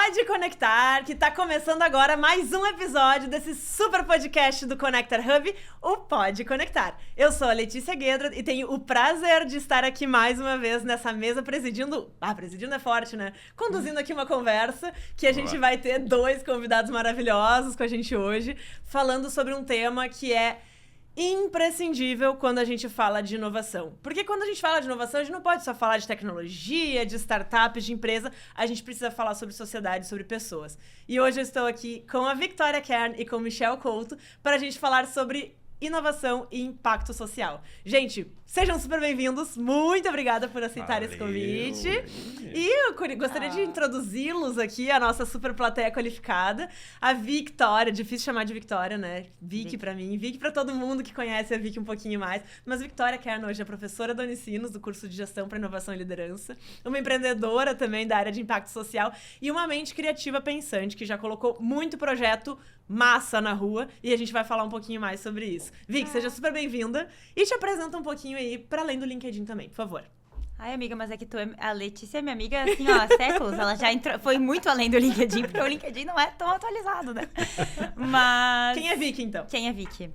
Pode Conectar, que tá começando agora mais um episódio desse super podcast do Connector Hub, o Pode Conectar. Eu sou a Letícia Guedra e tenho o prazer de estar aqui mais uma vez nessa mesa presidindo é forte, né? Conduzindo aqui uma conversa que a gente vai ter dois convidados maravilhosos com a gente hoje, falando sobre um tema que é imprescindível quando a gente fala de inovação. Porque quando a gente fala de inovação, a gente não pode só falar de tecnologia, de startups, de empresa. A gente precisa falar sobre sociedade, sobre pessoas. E hoje eu estou aqui com a Victoria Kern e com o Michel Couto para a gente falar sobre inovação e impacto social. Gente, sejam super bem-vindos. Muito obrigada por aceitar esse convite. E eu gostaria de introduzi-los aqui, a nossa super plateia qualificada. A Victoria, difícil chamar de Victoria, né? Vicky pra mim, Vicky pra todo mundo que conhece a Vicky um pouquinho mais. Mas Victoria Kern hoje é professora da Unicinos, do curso de Gestão para Inovação e Liderança. Uma empreendedora também da área de impacto social. E uma mente criativa pensante, que já colocou muito projeto massa na rua. E a gente vai falar um pouquinho mais sobre isso. Vicky, seja super bem-vinda. E te apresenta um pouquinho aí, para além do LinkedIn também, por favor. Ai, amiga, mas é que a Letícia é minha amiga, assim, ó, há séculos. Ela já foi muito além do LinkedIn, porque o LinkedIn não é tão atualizado, né? Mas... Quem é Vicky, então? Quem é Vicky?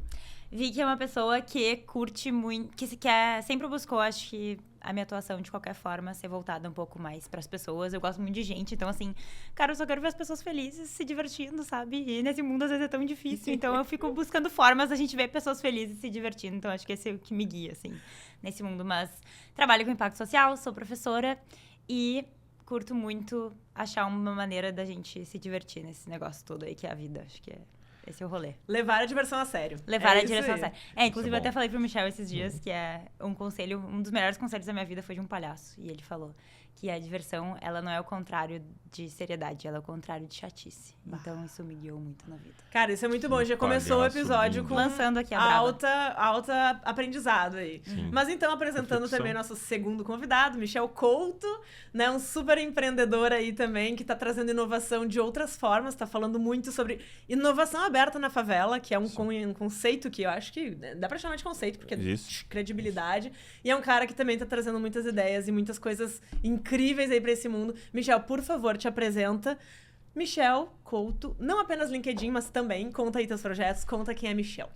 Vicky é uma pessoa que curte muito, sempre buscou, acho que, a minha atuação, de qualquer forma, ser voltada um pouco mais pras pessoas. Eu gosto muito de gente, então, assim, cara, eu só quero ver as pessoas felizes, se divertindo, sabe? E nesse mundo, às vezes, é tão difícil. Então, eu fico buscando formas da gente ver pessoas felizes se divertindo. Então, acho que esse é o que me guia, assim, nesse mundo. Mas trabalho com impacto social, sou professora e curto muito achar uma maneira da gente se divertir nesse negócio todo aí, que é a vida. Acho que esse é o rolê. Levar a diversão a sério. Levar a direção a sério. Inclusive, eu até falei pro Michel esses dias que é um dos melhores conselhos da minha vida foi de um palhaço. E ele falou que a diversão, ela não é o contrário de seriedade, ela é o contrário de chatice. Então, isso me guiou muito na vida. Cara, isso é muito bom. Já começou o episódio com lançando aqui a alta aprendizado aí. Sim. Mas então, apresentando também nosso segundo convidado, Michel Couto, né? Um super empreendedor aí também, que tá trazendo inovação de outras formas, tá falando muito sobre inovação aberta na favela, que é um conceito que eu acho que dá pra chamar de conceito, porque é credibilidade. E é um cara que também tá trazendo muitas ideias e muitas coisas incríveis aí pra esse mundo. Michel, por favor, te apresenta. Michel Couto, não apenas LinkedIn, mas também conta aí teus projetos, conta quem é Michel.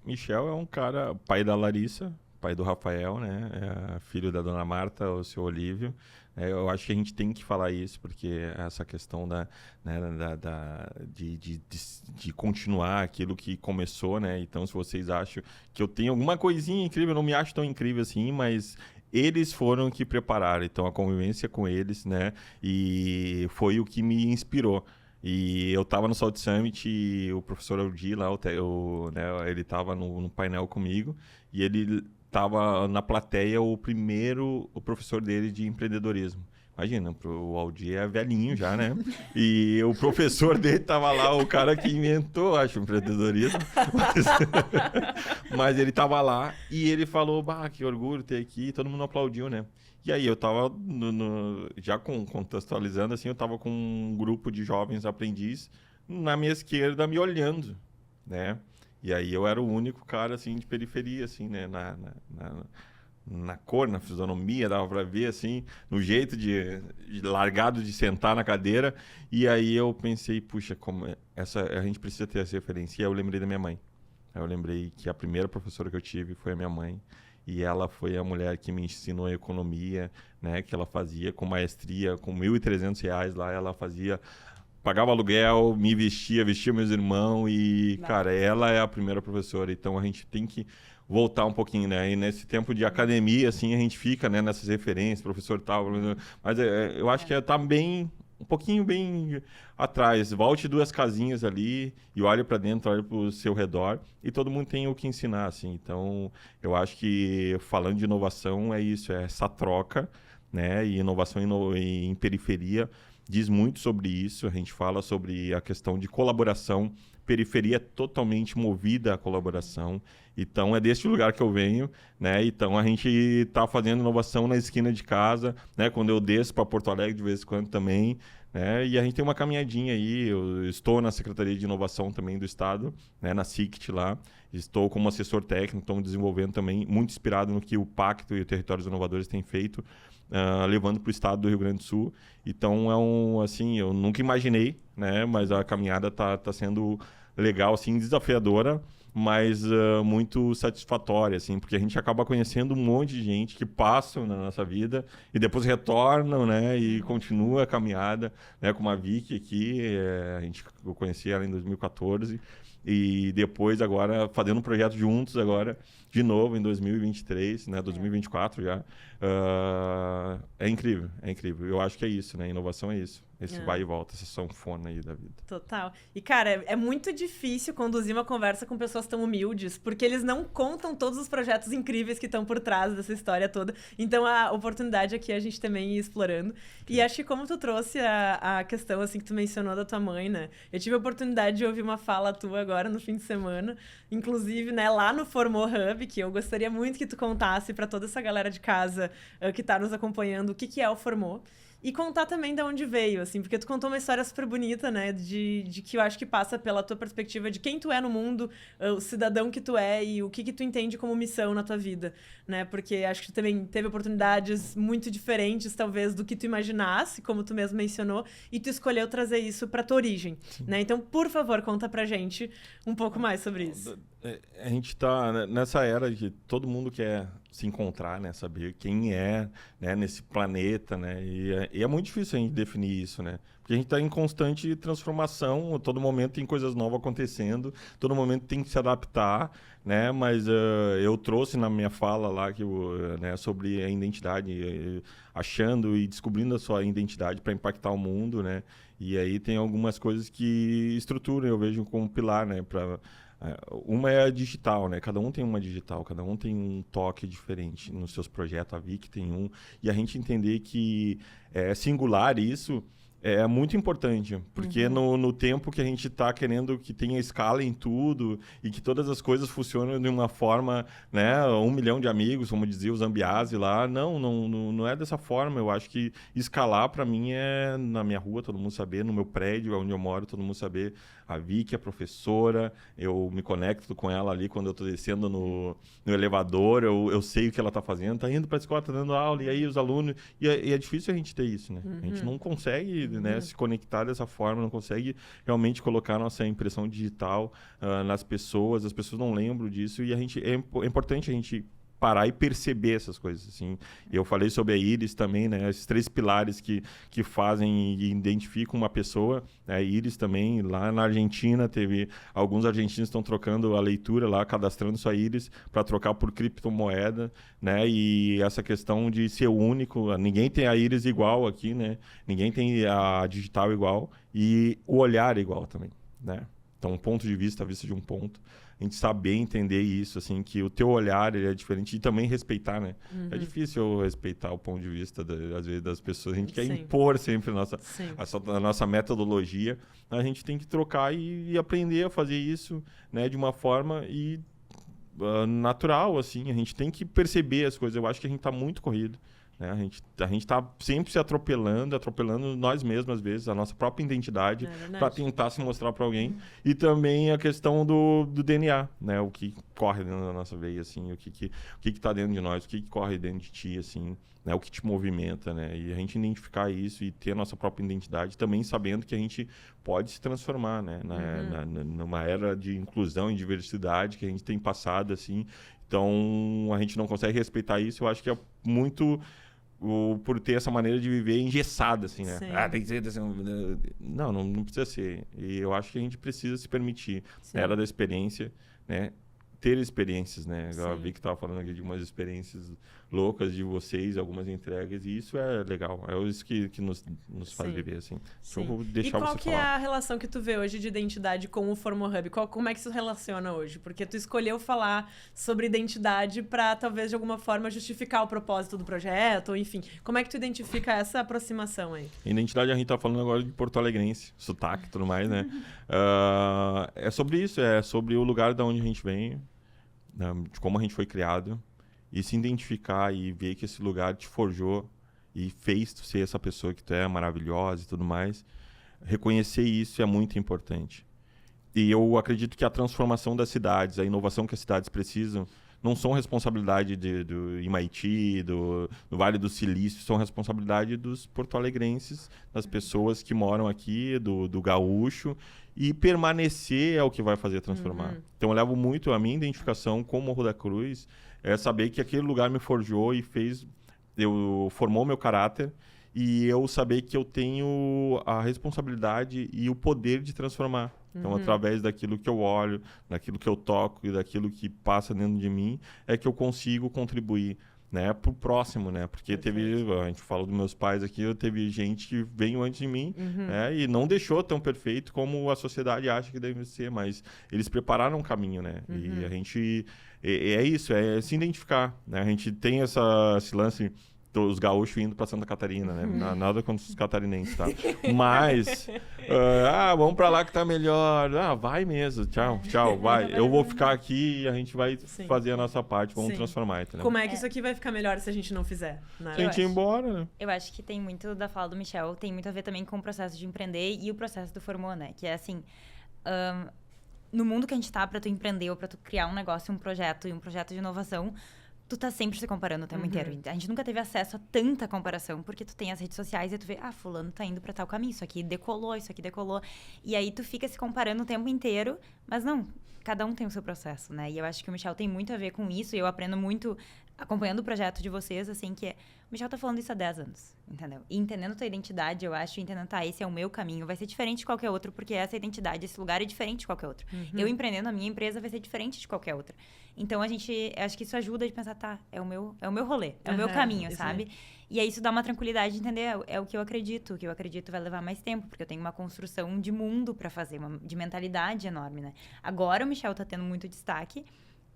Michel é um cara, pai da Larissa, pai do Rafael, né? É filho da dona Marta, o seu Olívio. Eu acho que a gente tem que falar isso, porque essa questão de continuar aquilo que começou, né? Então, se vocês acham que eu tenho alguma coisinha incrível, eu não me acho tão incrível assim, mas eles foram que prepararam. Então, a convivência com eles, né? E foi o que me inspirou. E eu estava no Salt Summit e o professor Aldi lá, ele estava no painel comigo e ele estava na plateia o professor dele de empreendedorismo. Imagina, o Aldi é velhinho já, né? E o professor dele estava lá, o cara que inventou, acho, o empreendedorismo. Mas ele estava lá e ele falou, que orgulho ter aqui. E todo mundo aplaudiu, né? E aí eu estava, já contextualizando, assim, eu estava com um grupo de jovens aprendiz na minha esquerda me olhando, né? E aí eu era o único cara, assim, de periferia, assim, né? Na cor, na fisionomia, dava pra ver, assim, no jeito de largado de sentar na cadeira. E aí eu pensei, puxa, a gente precisa ter essa referência. E aí eu lembrei da minha mãe. Aí eu lembrei que a primeira professora que eu tive foi a minha mãe. E ela foi a mulher que me ensinou a economia, né? Que ela fazia com maestria, com R$1.300 lá, ela fazia... Pagava aluguel, me vestia meus irmãos e, cara, ela é a primeira professora. Então, a gente tem que voltar um pouquinho, né? E nesse tempo de academia, assim, a gente fica, né, nessas referências, professor tal. Mas eu acho que tá um pouquinho bem atrás. Volte 2 casinhas ali e olhe para dentro, olhe para o seu redor. E todo mundo tem o que ensinar, assim. Então, eu acho que falando de inovação é isso, é essa troca, né? E inovação em periferia diz muito sobre isso. A gente fala sobre a questão de colaboração. Periferia é totalmente movida à colaboração. Então, é desse lugar que eu venho, né? Então, a gente está fazendo inovação na esquina de casa, né? Quando eu desço para Porto Alegre de vez em quando também, né? E a gente tem uma caminhadinha aí. Eu estou na Secretaria de Inovação também do Estado, né? Na SICT lá. Estou como assessor técnico, estamos desenvolvendo também, muito inspirado no que o Pacto e o Territórios Inovadores têm feito, levando para o estado do Rio Grande do Sul. Então, assim, eu nunca imaginei, né? Mas a caminhada tá sendo legal, assim, desafiadora, mas muito satisfatória, assim, porque a gente acaba conhecendo um monte de gente que passam na nossa vida e depois retornam, né, e continua a caminhada, né, como a Vicky aqui, eu conheci ela em 2014 e depois agora fazendo um projeto juntos agora, de novo em 2023, né, 2024 já. É incrível, é incrível. Eu acho que é isso, né, inovação é isso. Esse vai e volta, essa sanfona aí da vida. Total. E, cara, é muito difícil conduzir uma conversa com pessoas tão humildes, porque eles não contam todos os projetos incríveis que estão por trás dessa história toda. Então, a oportunidade aqui é a gente também ir explorando. E acho que como tu trouxe a questão, assim, que tu mencionou da tua mãe, né? Eu tive a oportunidade de ouvir uma fala tua agora no fim de semana, inclusive, né, lá no Formou Hub, que eu gostaria muito que tu contasse para toda essa galera de casa que tá nos acompanhando o que é o Formou. E contar também de onde veio, assim, porque tu contou uma história super bonita, né, de que eu acho que passa pela tua perspectiva de quem tu é no mundo, o cidadão que tu é e o que tu entende como missão na tua vida, né, porque acho que tu também teve oportunidades muito diferentes, talvez, do que tu imaginasse, como tu mesmo mencionou, e tu escolheu trazer isso pra tua origem, né, então, por favor, conta pra gente um pouco mais sobre isso. A gente tá nessa era de todo mundo quer se encontrar, né? Saber quem é, né? Nesse planeta, né? E é muito difícil a gente definir isso, né? Porque a gente está em constante transformação, todo momento tem coisas novas acontecendo, todo momento tem que se adaptar, né? Mas eu trouxe na minha fala lá que, né, sobre a identidade, achando e descobrindo a sua identidade para impactar o mundo, né? E aí tem algumas coisas que estruturam, eu vejo como pilar, né? Uma é a digital, né? Cada um tem uma digital, cada um tem um toque diferente nos seus projetos. A Vicky tem um. E a gente entender que é singular isso é muito importante, porque no tempo que a gente está querendo que tenha escala em tudo e que todas as coisas funcionem de uma forma, né, 1 milhão de amigos, como dizia o Zambiase lá, não é dessa forma. Eu acho que escalar para mim é na minha rua, todo mundo saber, no meu prédio, onde eu moro, todo mundo saber. A Vicky é professora, eu me conecto com ela ali quando eu estou descendo no elevador, eu sei o que ela está fazendo, está indo para a escola, está dando aula, e aí os alunos... E é difícil a gente ter isso, né? A gente não consegue, né, se conectar dessa forma, não consegue realmente colocar nossa impressão digital nas pessoas, as pessoas não lembram disso, e é importante a gente parar e perceber essas coisas, assim. Eu falei sobre a íris também, né? Esses 3 pilares que fazem e identificam uma pessoa. A íris também, lá na Argentina, teve... Alguns argentinos estão trocando a leitura lá, cadastrando sua íris para trocar por criptomoeda, né? E essa questão de ser único, ninguém tem a íris igual aqui, né? Ninguém tem a digital igual e o olhar igual também, né? Então, um ponto de vista, a vista de um ponto. A gente saber entender isso, assim, que o teu olhar ele é diferente e também respeitar, né? É difícil eu respeitar o ponto de vista, às vezes, das pessoas. A gente quer impor sempre a nossa metodologia. A gente tem que trocar e aprender a fazer isso, né, de uma forma natural, assim. A gente tem que perceber as coisas. Eu acho que a gente está muito corrido. Né? A gente está sempre se atropelando nós mesmos, às vezes, a nossa própria identidade, para tentar se mostrar para alguém. E também a questão do DNA, né? O que corre dentro da nossa veia, assim, o que está dentro de nós, o que corre dentro de ti, assim, né? O que te movimenta, né? E a gente identificar isso e ter a nossa própria identidade, também sabendo que a gente pode se transformar, né? Numa era de inclusão e diversidade que a gente tem passado, assim. Então, a gente não consegue respeitar isso. Eu acho que é muito... por ter essa maneira de viver engessada, assim, né? Sim. Tem que ser assim, não precisa ser. E eu acho que a gente precisa se permitir. Era da experiência, né? Ter experiências, né? Eu vi que estava falando aqui de umas experiências loucas de vocês, algumas entregas, e isso é legal. É isso que nos faz viver, assim. Então, eu vou deixar e qual você que falar. é a relação que tu vê hoje de identidade com o Formou Hub? Como é que isso relaciona hoje? Porque tu escolheu falar sobre identidade para, talvez, de alguma forma, justificar o propósito do projeto, ou enfim. Como é que tu identifica essa aproximação aí? Identidade, a gente tá falando agora de Porto Alegrense, sotaque e tudo mais, né? É sobre isso, é sobre o lugar de onde a gente vem, de como a gente foi criado, e se identificar e ver que esse lugar te forjou e fez tu ser essa pessoa que tu é, maravilhosa e tudo mais. Reconhecer isso é muito importante. E eu acredito que a transformação das cidades, a inovação que as cidades precisam, não são responsabilidade do MIT, do Vale do Silício, são responsabilidade dos porto-alegrenses, das pessoas que moram aqui, do gaúcho, e permanecer é o que vai fazer transformar. Então eu levo muito a minha identificação com o Morro da Cruz, é saber que aquele lugar me forjou e formou meu caráter, e eu saber que eu tenho a responsabilidade e o poder de transformar. Então, através daquilo que eu olho, daquilo que eu toco e daquilo que passa dentro de mim, é que eu consigo contribuir, né, pro próximo, né? Porque a gente fala dos meus pais aqui, teve gente que veio antes de mim, né, e não deixou tão perfeito como a sociedade acha que deve ser, mas eles prepararam um caminho, né? E a gente... É isso, é se identificar, né? A gente tem esse lance... os gaúchos indo para Santa Catarina, né? Nada contra os catarinenses, tá? Mas, vamos para lá que tá melhor. Vai mesmo, tchau, vai. Eu vou ficar aqui e a gente vai fazer a nossa parte, vamos transformar, entendeu? Como é que isso aqui vai ficar melhor se a gente não fizer? Né? Se a gente ir embora, né? Eu acho que tem muito da fala do Michel, tem muito a ver também com o processo de empreender e o processo do Formou, né? Que é assim... no mundo que a gente tá, pra tu empreender ou pra tu criar um negócio, um projeto de inovação, tu tá sempre se comparando o tempo inteiro. A gente nunca teve acesso a tanta comparação, porque tu tem as redes sociais e tu vê, fulano tá indo pra tal caminho, isso aqui decolou. E aí tu fica se comparando o tempo inteiro, mas não, cada um tem o seu processo, né? E eu acho que o Michel tem muito a ver com isso, e eu aprendo muito acompanhando o projeto de vocês, assim, que o Michel tá falando isso há 10 anos, entendeu? E entendendo tua identidade, eu acho, entendendo, esse é o meu caminho, vai ser diferente de qualquer outro, porque essa identidade, esse lugar é diferente de qualquer outro. Eu empreendendo, a minha empresa vai ser diferente de qualquer outra. Então, acho que isso ajuda a pensar, é o meu rolê, é o meu caminho, sabe? E aí isso dá uma tranquilidade de entender, é o que eu acredito vai levar mais tempo, porque eu tenho uma construção de mundo pra fazer, de mentalidade enorme, né? Agora o Michel tá tendo muito destaque,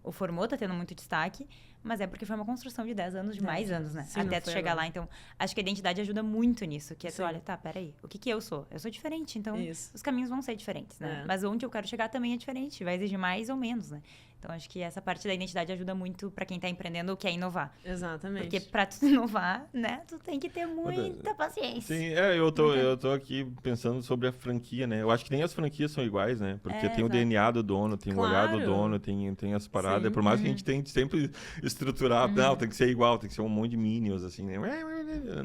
o Formou tá tendo muito destaque, mas é porque foi uma construção de 10 anos, de mais anos, né? Sim, até tu chegar lá. Então, acho que a identidade ajuda muito nisso. Que é tu olha, peraí, o que eu sou? Eu sou diferente, então os caminhos vão ser diferentes, né? Mas onde eu quero chegar também é diferente, vai exigir mais ou menos, né? Então, acho que essa parte da identidade ajuda muito pra quem tá empreendendo ou quer inovar. Exatamente. Porque pra tu inovar, né, tu tem que ter muita paciência. Sim, eu tô aqui pensando sobre a franquia, né? Eu acho que nem as franquias são iguais, né? Porque tem o DNA do dono, tem o olhar do dono, tem as paradas. Por mais que a gente tente sempre estruturar, não, tem que ser igual, tem que ser um monte de minions, assim, né?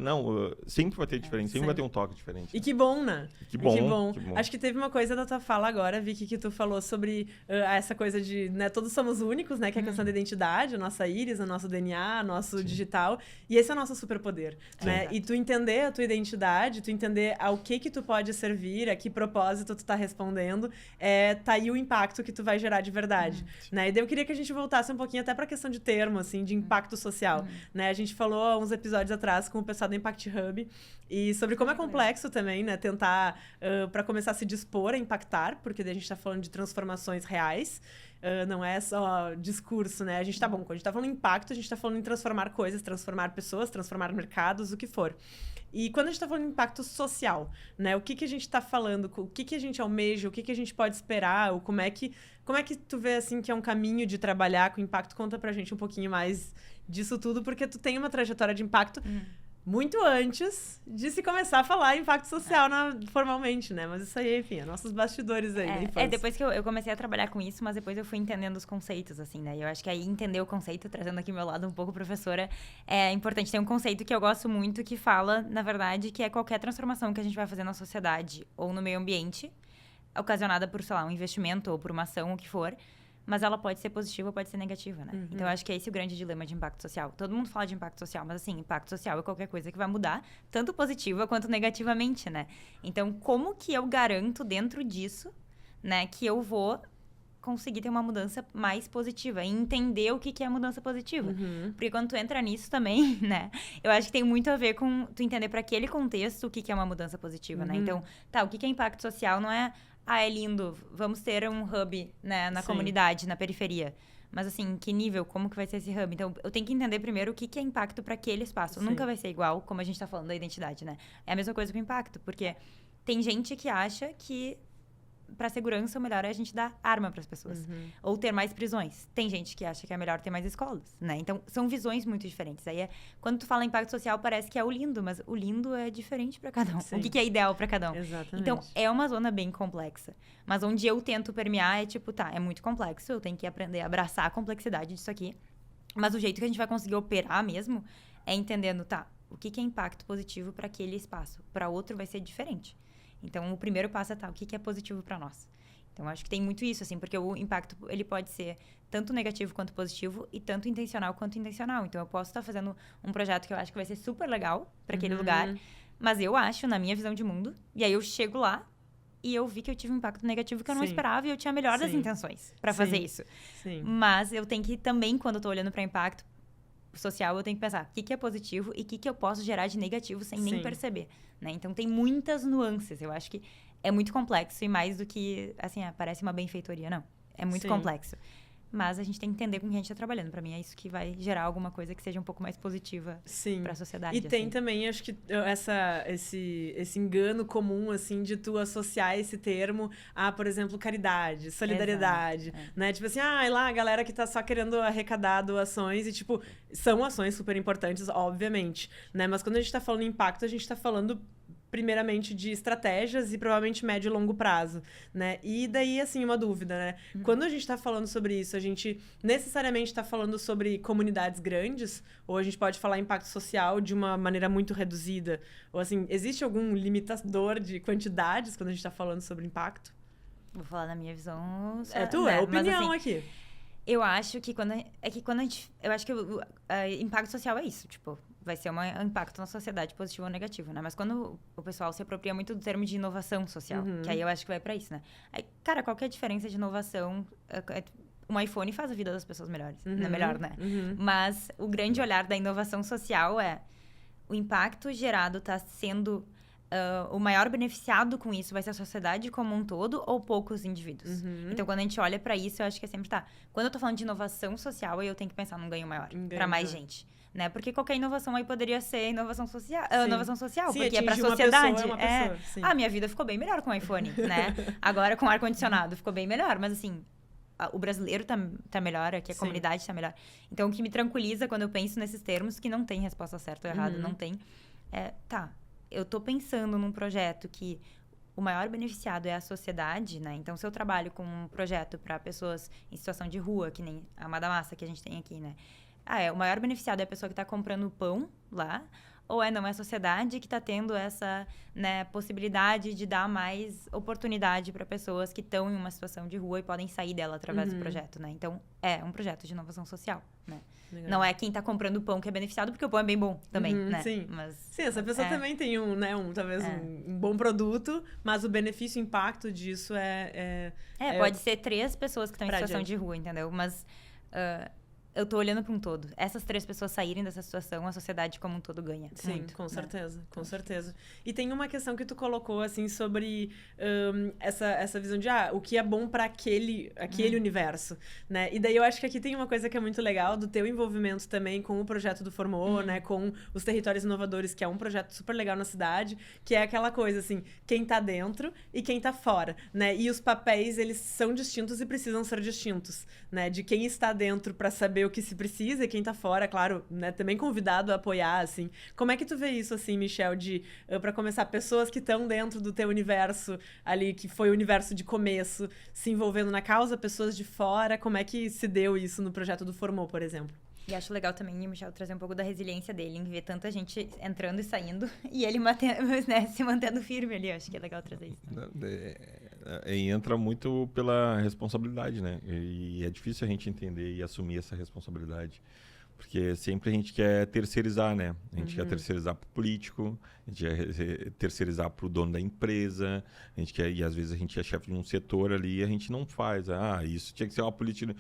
Não, sempre vai ter diferença, sempre vai ter um toque diferente. E que bom, né? Que bom. Acho que teve uma coisa da tua fala agora, Vicky, que tu falou sobre essa coisa de, né, todos somos únicos, né? Que é a questão da identidade, a nossa íris, o nosso DNA, nosso digital. E esse é o nosso superpoder, né? E tu entender a tua identidade, tu entender ao que tu pode servir, a que propósito tu tá respondendo, tá aí o impacto que tu vai gerar de verdade, né? E daí eu queria que a gente voltasse um pouquinho até pra questão de termo, assim, de impacto social, né? A gente falou há uns episódios atrás com o pessoal do Impact Hub e sobre como é complexo também, né? Tentar, pra começar a se dispor a impactar, porque daí a gente tá falando de transformações reais, não é só discurso, né? A gente tá quando a gente tá falando em impacto, a gente tá falando em transformar coisas, transformar pessoas, transformar mercados, o que for. E quando a gente tá falando de impacto social, né? O que a gente tá falando, o que a gente almeja, o que a gente pode esperar, ou como é que tu vê, assim, que é um caminho de trabalhar com impacto? Conta pra gente um pouquinho mais disso tudo, porque tu tem uma trajetória de impacto muito antes de se começar a falar em impacto social formalmente, né? Mas isso aí, enfim, é nossos bastidores aí da infância. Depois que eu comecei a trabalhar com isso, mas depois eu fui entendendo os conceitos, assim, né? E eu acho que aí entender o conceito, trazendo aqui meu lado um pouco professora, é importante. Tem um conceito que eu gosto muito que fala, na verdade, que é qualquer transformação que a gente vai fazer na sociedade ou no meio ambiente, ocasionada por, sei lá, um investimento ou por uma ação, o que for, mas ela pode ser positiva ou pode ser negativa, né? Então, eu acho que é esse o grande dilema de impacto social. Todo mundo fala de impacto social, mas, assim, impacto social é qualquer coisa que vai mudar, tanto positiva quanto negativamente, né? Então, como que eu garanto dentro disso, né, que eu vou conseguir ter uma mudança mais positiva e entender o que é a mudança positiva? Porque quando tu entra nisso também, né, eu acho que tem muito a ver com tu entender para aquele contexto o que é uma mudança positiva, né? Então, o que é impacto social não é... é lindo, vamos ter um hub, né, na comunidade, na periferia. Mas, assim, que nível, como que vai ser esse hub? Então, eu tenho que entender primeiro o que é impacto para aquele espaço. Nunca vai ser igual, como a gente tá falando da identidade, né? É a mesma coisa com impacto, porque tem gente que acha que pra segurança, o melhor é a gente dar arma pras pessoas. Ou ter mais prisões. Tem gente que acha que é melhor ter mais escolas, né? Então, são visões muito diferentes. Aí, quando tu fala impacto social, parece que é o lindo, mas o lindo é diferente pra cada um. Sim. O que é ideal pra cada um. Exatamente. Então, é uma zona bem complexa. Mas onde eu tento permear é tipo, tá, é muito complexo, eu tenho que aprender a abraçar a complexidade disso aqui. Mas o jeito que a gente vai conseguir operar mesmo é entendendo, tá, o que é impacto positivo para aquele espaço. Para outro vai ser diferente. Então, o primeiro passo é, tá, o que é positivo para nós. Então, acho que tem muito isso, assim, porque o impacto, ele pode ser tanto negativo quanto positivo e tanto intencional quanto intencional. Então, eu posso estar fazendo um projeto que eu acho que vai ser super legal para aquele lugar, mas eu acho, na minha visão de mundo, e aí eu chego lá e eu vi que eu tive um impacto negativo que eu não esperava e eu tinha a melhor das intenções para fazer isso. Sim. Mas eu tenho que também, quando eu tô olhando para impacto social, eu tenho que pensar o que é positivo e o que eu posso gerar de negativo sem nem perceber, né? Então, tem muitas nuances. Eu acho que é muito complexo e mais do que, assim, parece uma benfeitoria, não. É muito complexo. Mas a gente tem que entender com quem a gente está trabalhando. Para mim, é isso que vai gerar alguma coisa que seja um pouco mais positiva para a sociedade. E tem também, acho que, esse engano comum, assim, de tu associar esse termo a, por exemplo, caridade, solidariedade, né? Tipo assim, lá a galera que tá só querendo arrecadar doações e, tipo, são ações super importantes, obviamente, né? Mas quando a gente tá falando em impacto, a gente tá falando primeiramente de estratégias e provavelmente médio e longo prazo, né? E daí, assim, uma dúvida, né? Quando a gente tá falando sobre isso, a gente necessariamente tá falando sobre comunidades grandes? Ou a gente pode falar impacto social de uma maneira muito reduzida? Ou, assim, existe algum limitador de quantidades quando a gente tá falando sobre impacto? Vou falar na minha visão. É opinião mas, assim, aqui. Eu acho que quando a gente... Eu acho que o impacto social é isso, tipo... Vai ser um impacto na sociedade, positivo ou negativo, né? Mas quando o pessoal se apropria muito do termo de inovação social, que aí eu acho que vai pra isso, né? Aí, cara, qual que é a diferença de inovação? Um iPhone faz a vida das pessoas melhores, né? Melhor, né? Mas o grande olhar da inovação social é o impacto gerado tá sendo... o maior beneficiado com isso vai ser a sociedade como um todo ou poucos indivíduos? Então, quando a gente olha pra isso, eu acho que é sempre, tá, quando eu tô falando de inovação social, eu tenho que pensar num ganho maior, pra mais gente. Né? Porque qualquer inovação aí poderia ser inovação social, Sim, porque é pra sociedade. Minha vida ficou bem melhor com o iPhone, né? Agora com o ar-condicionado ficou bem melhor, mas assim, o brasileiro tá melhor, aqui a comunidade tá melhor. Então, o que me tranquiliza quando eu penso nesses termos, que não tem resposta certa ou errada, não tem, eu tô pensando num projeto que o maior beneficiado é a sociedade, né? Então, se eu trabalho com um projeto para pessoas em situação de rua, que nem a Madamassa que a gente tem aqui, né? O maior beneficiado é a pessoa que está comprando pão lá, ou não é a sociedade que está tendo essa, né, possibilidade de dar mais oportunidade para pessoas que estão em uma situação de rua e podem sair dela através do projeto, né? Então, é um projeto de inovação social, né? Legal. Não é quem está comprando pão que é beneficiado, porque o pão é bem bom também, né? Sim. Mas, sim, essa pessoa também tem talvez um bom produto, mas o benefício, o impacto disso pode ser 3 pessoas que estão em situação de rua, entendeu? Mas... eu tô olhando para um todo. Essas 3 pessoas saírem dessa situação, a sociedade como um todo ganha. Sim, muito, com né? certeza, com certeza. E tem uma questão que tu colocou, assim, sobre essa visão de, o que é bom para aquele universo, né? E daí eu acho que aqui tem uma coisa que é muito legal, do teu envolvimento também com o projeto do Formou, né? Com os Territórios Inovadores, que é um projeto super legal na cidade, que é aquela coisa, assim, quem tá dentro e quem tá fora, né? E os papéis, eles são distintos e precisam ser distintos, né? De quem está dentro para saber o que se precisa e quem tá fora, claro, né, também convidado a apoiar, assim. Como é que tu vê isso, assim, Michel, pra começar, pessoas que estão dentro do teu universo ali, que foi o universo de começo, se envolvendo na causa, pessoas de fora, como é que se deu isso no projeto do Formou, por exemplo? E acho legal também, Michel, trazer um pouco da resiliência dele, em ver tanta gente entrando e saindo, e ele se mantendo firme ali. Acho que é legal trazer isso. Entra muito pela responsabilidade, né? E é difícil a gente entender e assumir essa responsabilidade. Porque sempre a gente quer terceirizar, né? A gente quer terceirizar para o político, a gente quer terceirizar para o dono da empresa, e às vezes a gente é chefe de um setor ali e a gente não faz. Isso tinha que ser uma política.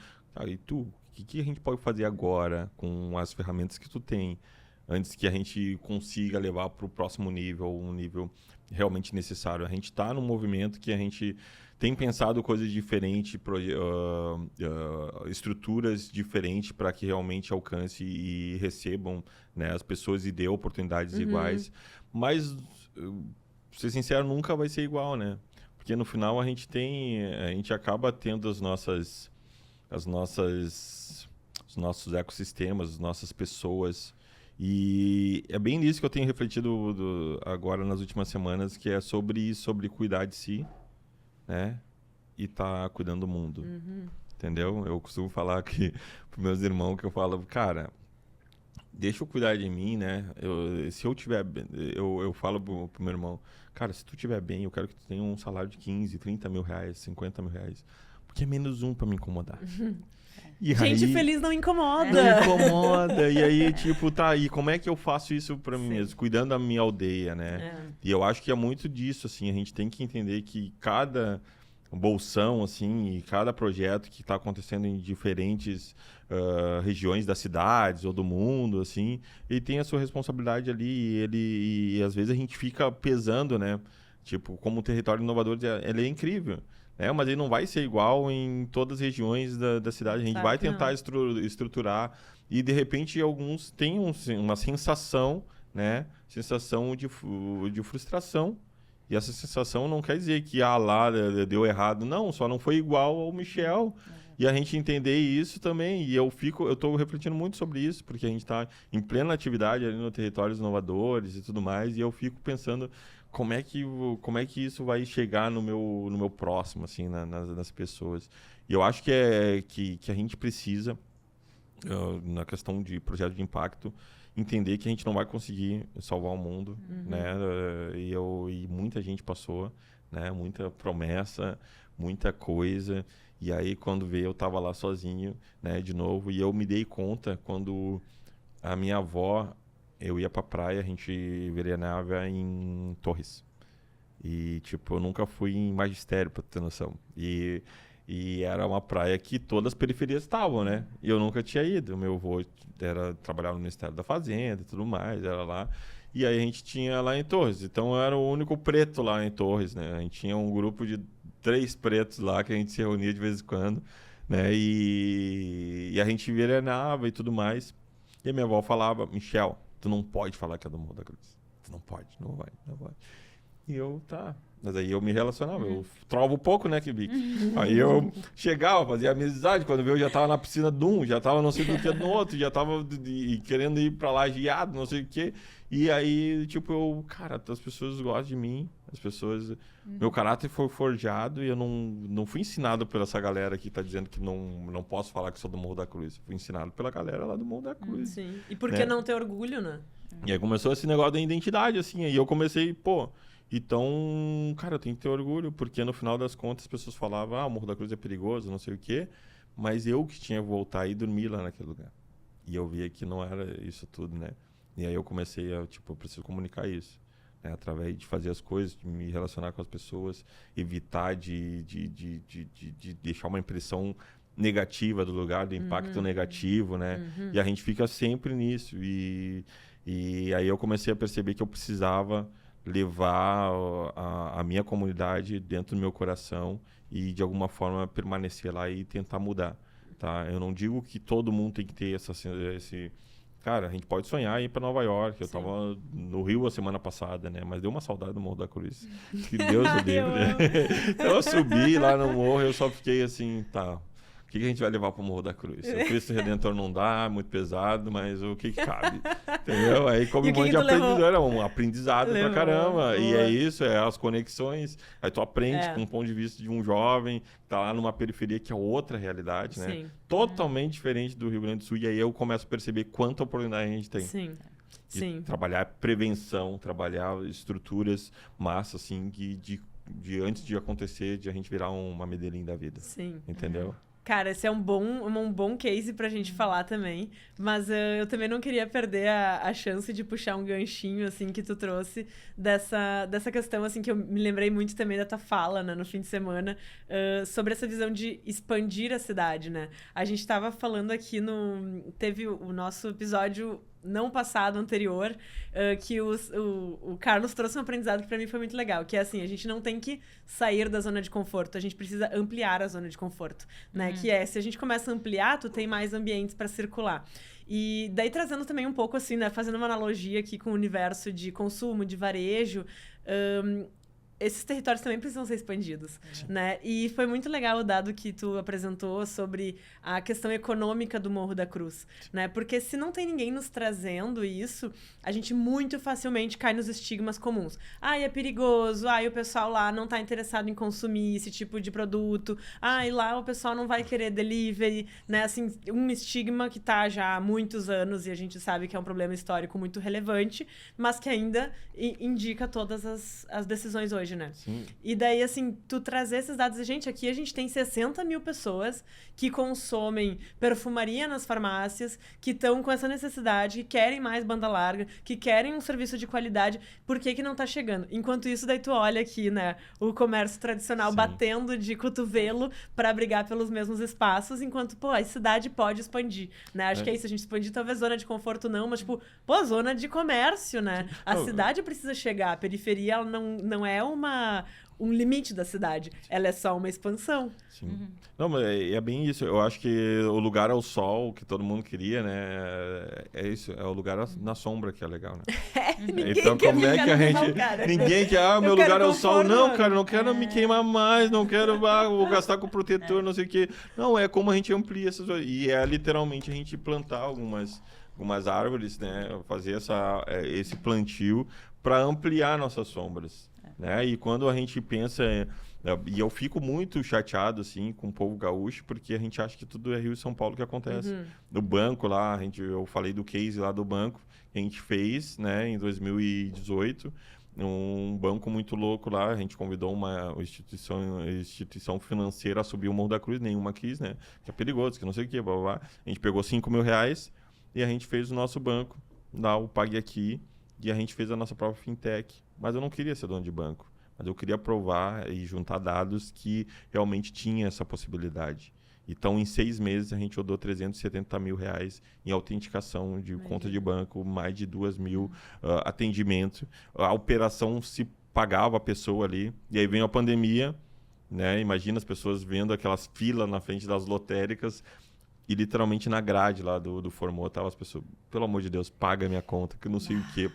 E tu, o que a gente pode fazer agora com as ferramentas que tu tem, antes que a gente consiga levar para o próximo nível, um nível realmente necessário? A gente está num movimento que a gente tem pensado coisas diferentes, estruturas diferentes para que realmente alcance e recebam, né, as pessoas e dê oportunidades iguais. Mas, pra ser sincero, nunca vai ser igual, né? porque no final a gente acaba tendo os nossos ecossistemas, as nossas pessoas. E é bem nisso que eu tenho refletido agora nas últimas semanas, que é sobre cuidar de si, né? E tá cuidando do mundo. Entendeu? Eu costumo falar que pros meus irmãos, que eu falo, cara, deixa eu cuidar de mim, né? Se eu tiver... Eu falo pro meu irmão, cara, se tu tiver bem, eu quero que tu tenha um salário de 15, 30 mil reais, 50 mil reais. Porque é menos um pra me incomodar. E Gente aí, feliz não incomoda. não incomoda. E aí, tipo, tá aí, como é que eu faço isso pra mim mesmo? Cuidando da minha aldeia, né? E eu acho que é muito disso, assim, a gente tem que entender que cada bolsão, assim, e cada projeto que está acontecendo em diferentes regiões das cidades ou do mundo, assim, ele tem a sua responsabilidade ali e às vezes a gente fica pesando, né? Tipo, como o território inovador, ele é incrível, né? Mas ele não vai ser igual em todas as regiões da cidade. A gente vai tentar estruturar e, de repente, alguns têm uma sensação, né? Sensação de frustração. E essa sensação não quer dizer que lá deu errado. Não, só não foi igual ao Michel. E a gente entender isso também. E eu estou refletindo muito sobre isso, porque a gente está em plena atividade ali no Territórios Inovadores e tudo mais. E eu fico pensando como é que isso vai chegar no meu próximo, assim, nas pessoas. E eu acho que a gente precisa, na questão de projeto de impacto, entender que a gente não vai conseguir salvar o mundo, né? E muita gente passou, né? Muita promessa, muita coisa. E aí, quando veio, eu estava lá sozinho, né? De novo. E eu me dei conta quando a minha avó, eu ia pra praia, a gente veranava em Torres. E, tipo, eu nunca fui em Magistério, pra ter noção. E era uma praia que todas as periferias estavam, né? E eu nunca tinha ido. O meu avô trabalhava no Ministério da Fazenda e tudo mais, era lá. E aí a gente tinha lá em Torres. Então eu era o único preto lá em Torres, né? A gente tinha um grupo de 3 pretos lá que a gente se reunia de vez em quando, né? E a gente veranava e tudo mais. E a minha avó falava, Michel, tu não pode falar que é do Morro da Cruz. Tu não pode, não vai. E eu, tá. Mas aí eu me relacionava, eu trovo pouco, né, Kibik? Aí eu chegava, fazia amizade, quando eu já tava na piscina de um, já tava não sei do que no outro, já tava querendo ir pra lá geado, não sei o quê. E aí, tipo, cara, as pessoas gostam de mim, as pessoas... Meu caráter foi forjado e eu não fui ensinado por essa galera que tá dizendo que não posso falar que sou do Morro da Cruz. Fui ensinado pela galera lá do Morro da Cruz. Sim. E por que não ter orgulho, né? E aí começou esse negócio da identidade, assim, aí eu comecei, pô... Então, cara, eu tenho que ter orgulho, porque no final das contas as pessoas falavam, o Morro da Cruz é perigoso, não sei o quê, mas eu que tinha que voltar e dormir lá naquele lugar. E eu via que não era isso tudo, né? E aí eu comecei eu preciso comunicar isso, né? Através de fazer as coisas, de me relacionar com as pessoas, evitar de deixar uma impressão negativa do lugar, do impacto negativo, né? E a gente fica sempre nisso. E aí eu comecei a perceber que eu precisava levar a minha comunidade dentro do meu coração e de alguma forma permanecer lá e tentar mudar, tá? Eu não digo que todo mundo tem que ter esse... Cara, a gente pode sonhar em ir para Nova York. Eu tava no Rio a semana passada, né? Mas deu uma saudade do Morro da Cruz. Que Deus o livre, né? Então eu subi lá no morro, eu só fiquei assim, tá... O que a gente vai levar para o Morro da Cruz? O Cristo Redentor não dá, muito pesado, mas o que cabe? Entendeu? Aí como um monte de aprendizado, era um aprendizado pra caramba. E é isso, é as conexões. Aí tu aprende com o ponto de vista de um jovem que tá lá numa periferia que é outra realidade, né? Sim. Totalmente diferente do Rio Grande do Sul. E aí eu começo a perceber quanta oportunidade a gente tem. Sim. De trabalhar prevenção, trabalhar estruturas massas, assim, de antes de acontecer, de a gente virar uma Medellín da vida. Sim. Entendeu? Cara, esse é um bom case pra gente falar também. Mas eu também não queria perder a chance de puxar um ganchinho, assim, que tu trouxe dessa questão, assim, que eu me lembrei muito também da tua fala, né, no fim de semana, sobre essa visão de expandir a cidade, né? A gente tava falando aqui teve o nosso episódio não passado, anterior, que o Carlos trouxe um aprendizado que pra mim foi muito legal, que é assim, a gente não tem que sair da zona de conforto, a gente precisa ampliar a zona de conforto, né? Que é, se a gente começa a ampliar, tu tem mais ambientes para circular. E daí trazendo também um pouco assim, né, fazendo uma analogia aqui com o universo de consumo, de varejo, esses territórios também precisam ser expandidos, né? E foi muito legal o dado que tu apresentou sobre a questão econômica do Morro da Cruz, né? Porque se não tem ninguém nos trazendo isso, a gente muito facilmente cai nos estigmas comuns. É perigoso, o pessoal lá não tá interessado em consumir esse tipo de produto, e lá o pessoal não vai querer delivery, né? Assim, um estigma que tá já há muitos anos e a gente sabe que é um problema histórico muito relevante, mas que ainda indica todas as decisões hoje, né? Sim. E daí, assim, tu trazer esses dados... Gente, aqui a gente tem 60 mil pessoas que consomem perfumaria nas farmácias, que estão com essa necessidade, que querem mais banda larga, que querem um serviço de qualidade. Por que não tá chegando? Enquanto isso, daí tu olha aqui, né? O comércio tradicional batendo de cotovelo para brigar pelos mesmos espaços, enquanto, a cidade pode expandir, né? Acho que é isso, a gente expandir talvez zona de conforto não, mas, zona de comércio, né? A cidade precisa chegar, a periferia ela não é um limite da cidade, ela é só uma expansão. Sim. Não, mas é bem isso. Eu acho que o lugar ao sol, que todo mundo queria, né? É isso, é o lugar na sombra que é legal, né? Então, como é que a gente... Ninguém quer, meu lugar ao sol. Não, cara, não quero me queimar mais, não quero, vou gastar com protetor, não sei o quê. Não, é como a gente amplia essas... E é literalmente a gente plantar algumas árvores, né? Fazer esse plantio para ampliar nossas sombras, né? E quando a gente pensa... E eu fico muito chateado, assim, com o povo gaúcho, porque a gente acha que tudo é Rio e São Paulo que acontece. No banco lá, eu falei do case lá do banco, que a gente fez, né, em 2018, um banco muito louco lá, a gente convidou uma instituição financeira a subir o Morro da Cruz, nenhuma quis, né, que é perigoso, que não sei o que, blá, blá, blá. A gente pegou R$5.000 e a gente fez o nosso banco, lá o Pague Aqui, e a gente fez a nossa própria fintech. Mas eu não queria ser dono de banco. Mas eu queria provar e juntar dados que realmente tinha essa possibilidade. Então, em 6 meses, a gente rodou R$370 mil em autenticação de conta de banco, mais de 2.000 atendimentos. A operação se pagava a pessoa ali. E aí veio a pandemia, né? Imagina as pessoas vendo aquelas filas na frente das lotéricas e literalmente na grade lá do Formou, tava as pessoas, pelo amor de Deus, paga minha conta, que eu não sei o quê.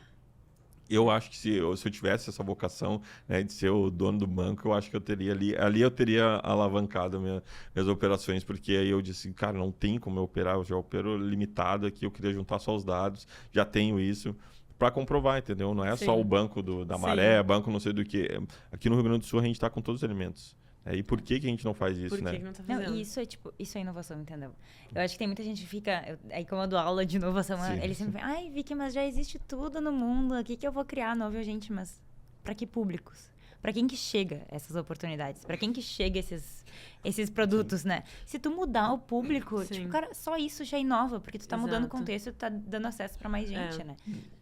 Eu acho que se eu tivesse essa vocação, né, de ser o dono do banco, eu acho que eu teria ali eu teria alavancado minhas operações, porque aí eu disse, cara, não tem como eu operar, eu já opero limitado aqui, eu queria juntar só os dados, já tenho isso, para comprovar, entendeu? Não é só o banco da Maré, banco não sei do que. Aqui no Rio Grande do Sul a gente está com todos os elementos. E por que a gente não faz isso, né? Por que não tá fazendo? Não, isso é inovação, entendeu? Eu acho que tem muita gente que fica... Aí, como eu dou aula de inovação, eles sempre falam, Vicky, mas já existe tudo no mundo, o que eu vou criar novo? Gente, mas para que públicos? Para quem que chega essas oportunidades? Para quem que chega esses produtos, né? Se tu mudar o público, tipo, cara, só isso já inova, porque tu tá mudando o contexto e tu tá dando acesso para mais gente, né?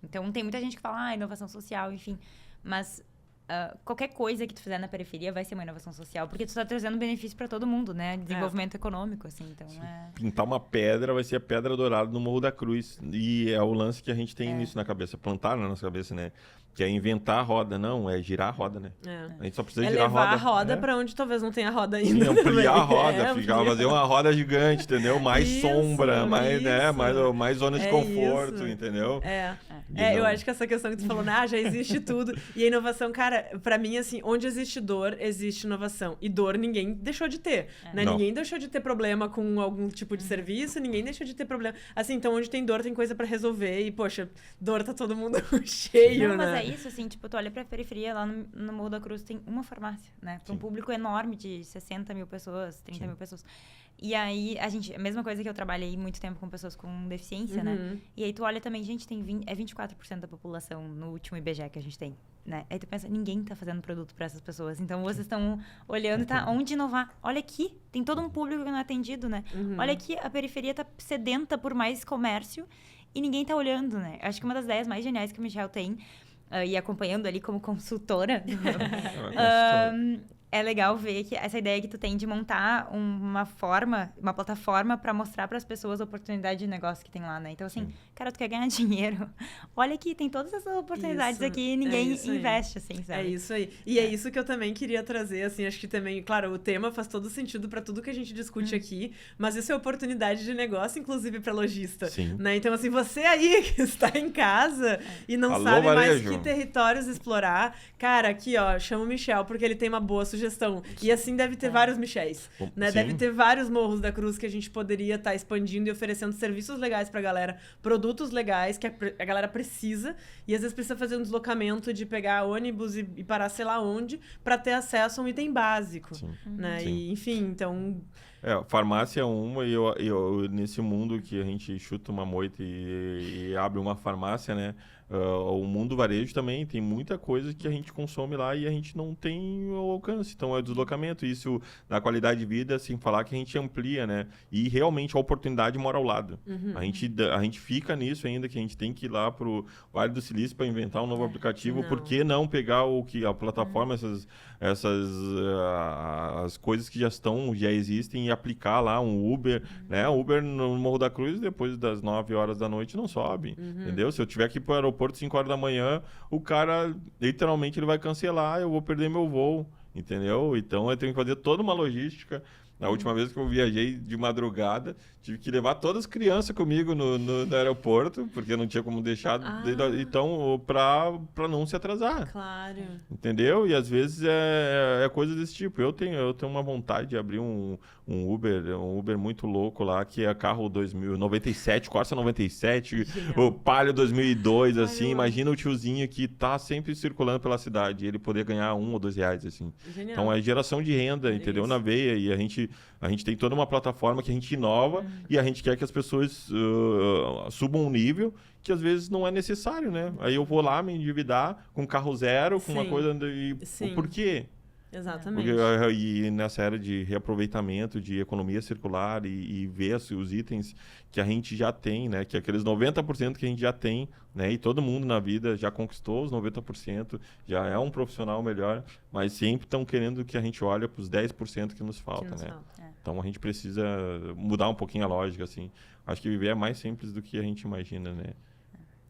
Então, tem muita gente que fala, inovação social, enfim. Mas... qualquer coisa que tu fizer na periferia vai ser uma inovação social, porque tu tá trazendo benefício para todo mundo, né? Desenvolvimento econômico, assim, então Pintar uma pedra vai ser a pedra dourada no Morro da Cruz. E é o lance que a gente tem nisso na cabeça, plantar na nossa cabeça, né? Que é inventar a roda, não, é girar a roda, né? A gente só precisa girar a roda. Levar a roda pra onde talvez não tenha roda ainda. Sim, ampliar a roda, fazer uma roda gigante, entendeu? Mais sombra, mais zona de conforto, entendeu? Eu acho que essa questão que tu falou, já existe tudo. E a inovação, cara, pra mim, assim, onde existe dor, existe inovação. E dor ninguém deixou de ter, né? Ninguém deixou de ter problema com algum tipo de serviço, ninguém deixou de ter problema. Assim, então onde tem dor, tem coisa pra resolver. E, poxa, dor tá todo mundo cheio, não, né? Mas é isso, assim, tipo, tu olha pra periferia, lá no Morro da Cruz tem uma farmácia, né? Pra um público enorme de 60 mil pessoas, 30 mil pessoas. E aí, a mesma coisa que eu trabalhei muito tempo com pessoas com deficiência, né? E aí tu olha também, gente, tem 24% da população no último IBGE que a gente tem, né? Aí tu pensa, ninguém tá fazendo produto pra essas pessoas. Então, vocês estão olhando e tá onde inovar. Olha aqui, tem todo um público que não é atendido, né? Olha aqui, a periferia tá sedenta por mais comércio e ninguém tá olhando, né? Acho que uma das ideias mais geniais que o Michel tem, e acompanhando ali como consultora, é legal ver que essa ideia que tu tem de montar uma plataforma para mostrar para as pessoas a oportunidade de negócio que tem lá, né? Então, assim, cara, tu quer ganhar dinheiro? Olha aqui, tem todas essas oportunidades aqui e ninguém investe, assim, sabe? É isso aí. E é isso que eu também queria trazer, assim, acho que também, claro, o tema faz todo sentido para tudo que a gente discute aqui, mas isso é oportunidade de negócio, inclusive para lojista, né? Então, assim, você aí que está em casa e não sabe mais que territórios explorar, cara, aqui, ó, chama o Michel, porque ele tem uma boa sugestão. E assim deve ter vários Michéis, né? Sim. Deve ter vários Morros da Cruz que a gente poderia estar expandindo e oferecendo serviços legais pra galera, produtos legais que a galera precisa, e às vezes precisa fazer um deslocamento de pegar ônibus e parar sei lá onde pra ter acesso a um item básico, né? E, enfim, então... farmácia é uma, e eu nesse mundo que a gente chuta uma moita e abre uma farmácia, né? O mundo varejo também tem muita coisa que a gente consome lá e a gente não tem o alcance. Então, é o deslocamento. Isso, na qualidade de vida, sem falar que a gente amplia, né? E, realmente, a oportunidade mora ao lado. A gente fica nisso ainda, que a gente tem que ir lá pro Vale do Silício para inventar um novo aplicativo. Por que não pegar a plataforma, as coisas que já existem e aplicar lá um Uber, né? O Uber no Morro da Cruz, depois das 9 horas da noite, não sobe, entendeu? Se eu tiver que ir pro aeroporto 5 horas da manhã, o cara, literalmente, ele vai cancelar, eu vou perder meu voo, entendeu? Então, eu tenho que fazer toda uma logística. Na última vez que eu viajei de madrugada, tive que levar todas as crianças comigo no aeroporto, porque não tinha como deixar. Então, para não se atrasar. Claro. Entendeu? E às vezes é coisa desse tipo. Eu tenho uma vontade de abrir um Uber muito louco lá, que é carro 2097, Corsa 97, o Palio 2002, assim. Imagina o tiozinho que tá sempre circulando pela cidade e ele poder ganhar R$1 ou R$2, assim. Genial. Então, é geração de renda, entendeu? Na veia. E a gente tem toda uma plataforma que a gente inova e a gente quer que as pessoas subam um nível que às vezes não é necessário, né? Aí eu vou lá me endividar com carro zero, com uma coisa... O porquê? Exatamente. E nessa era de reaproveitamento, de economia circular e ver os itens que a gente já tem, né? Que aqueles 90% que a gente já tem, né? E todo mundo na vida já conquistou os 90%, já é um profissional melhor, mas sempre estão querendo que a gente olhe para os 10% que nos falta, né? Então a gente precisa mudar um pouquinho a lógica, assim. Acho que viver é mais simples do que a gente imagina, né?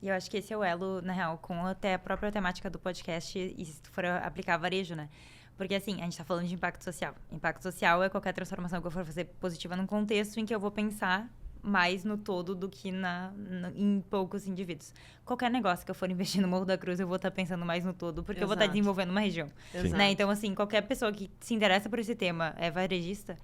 E eu acho que esse é o elo, na real, com até a própria temática do podcast, e se tu for aplicar varejo, né? Porque, assim, a gente tá falando de impacto social. Impacto social é qualquer transformação que eu for fazer positiva num contexto em que eu vou pensar mais no todo do que em poucos indivíduos. Qualquer negócio que eu for investir no Morro da Cruz, eu vou estar pensando mais no todo, porque eu vou estar desenvolvendo uma região. Né? Então, assim, qualquer pessoa que se interessa por esse tema é varejista,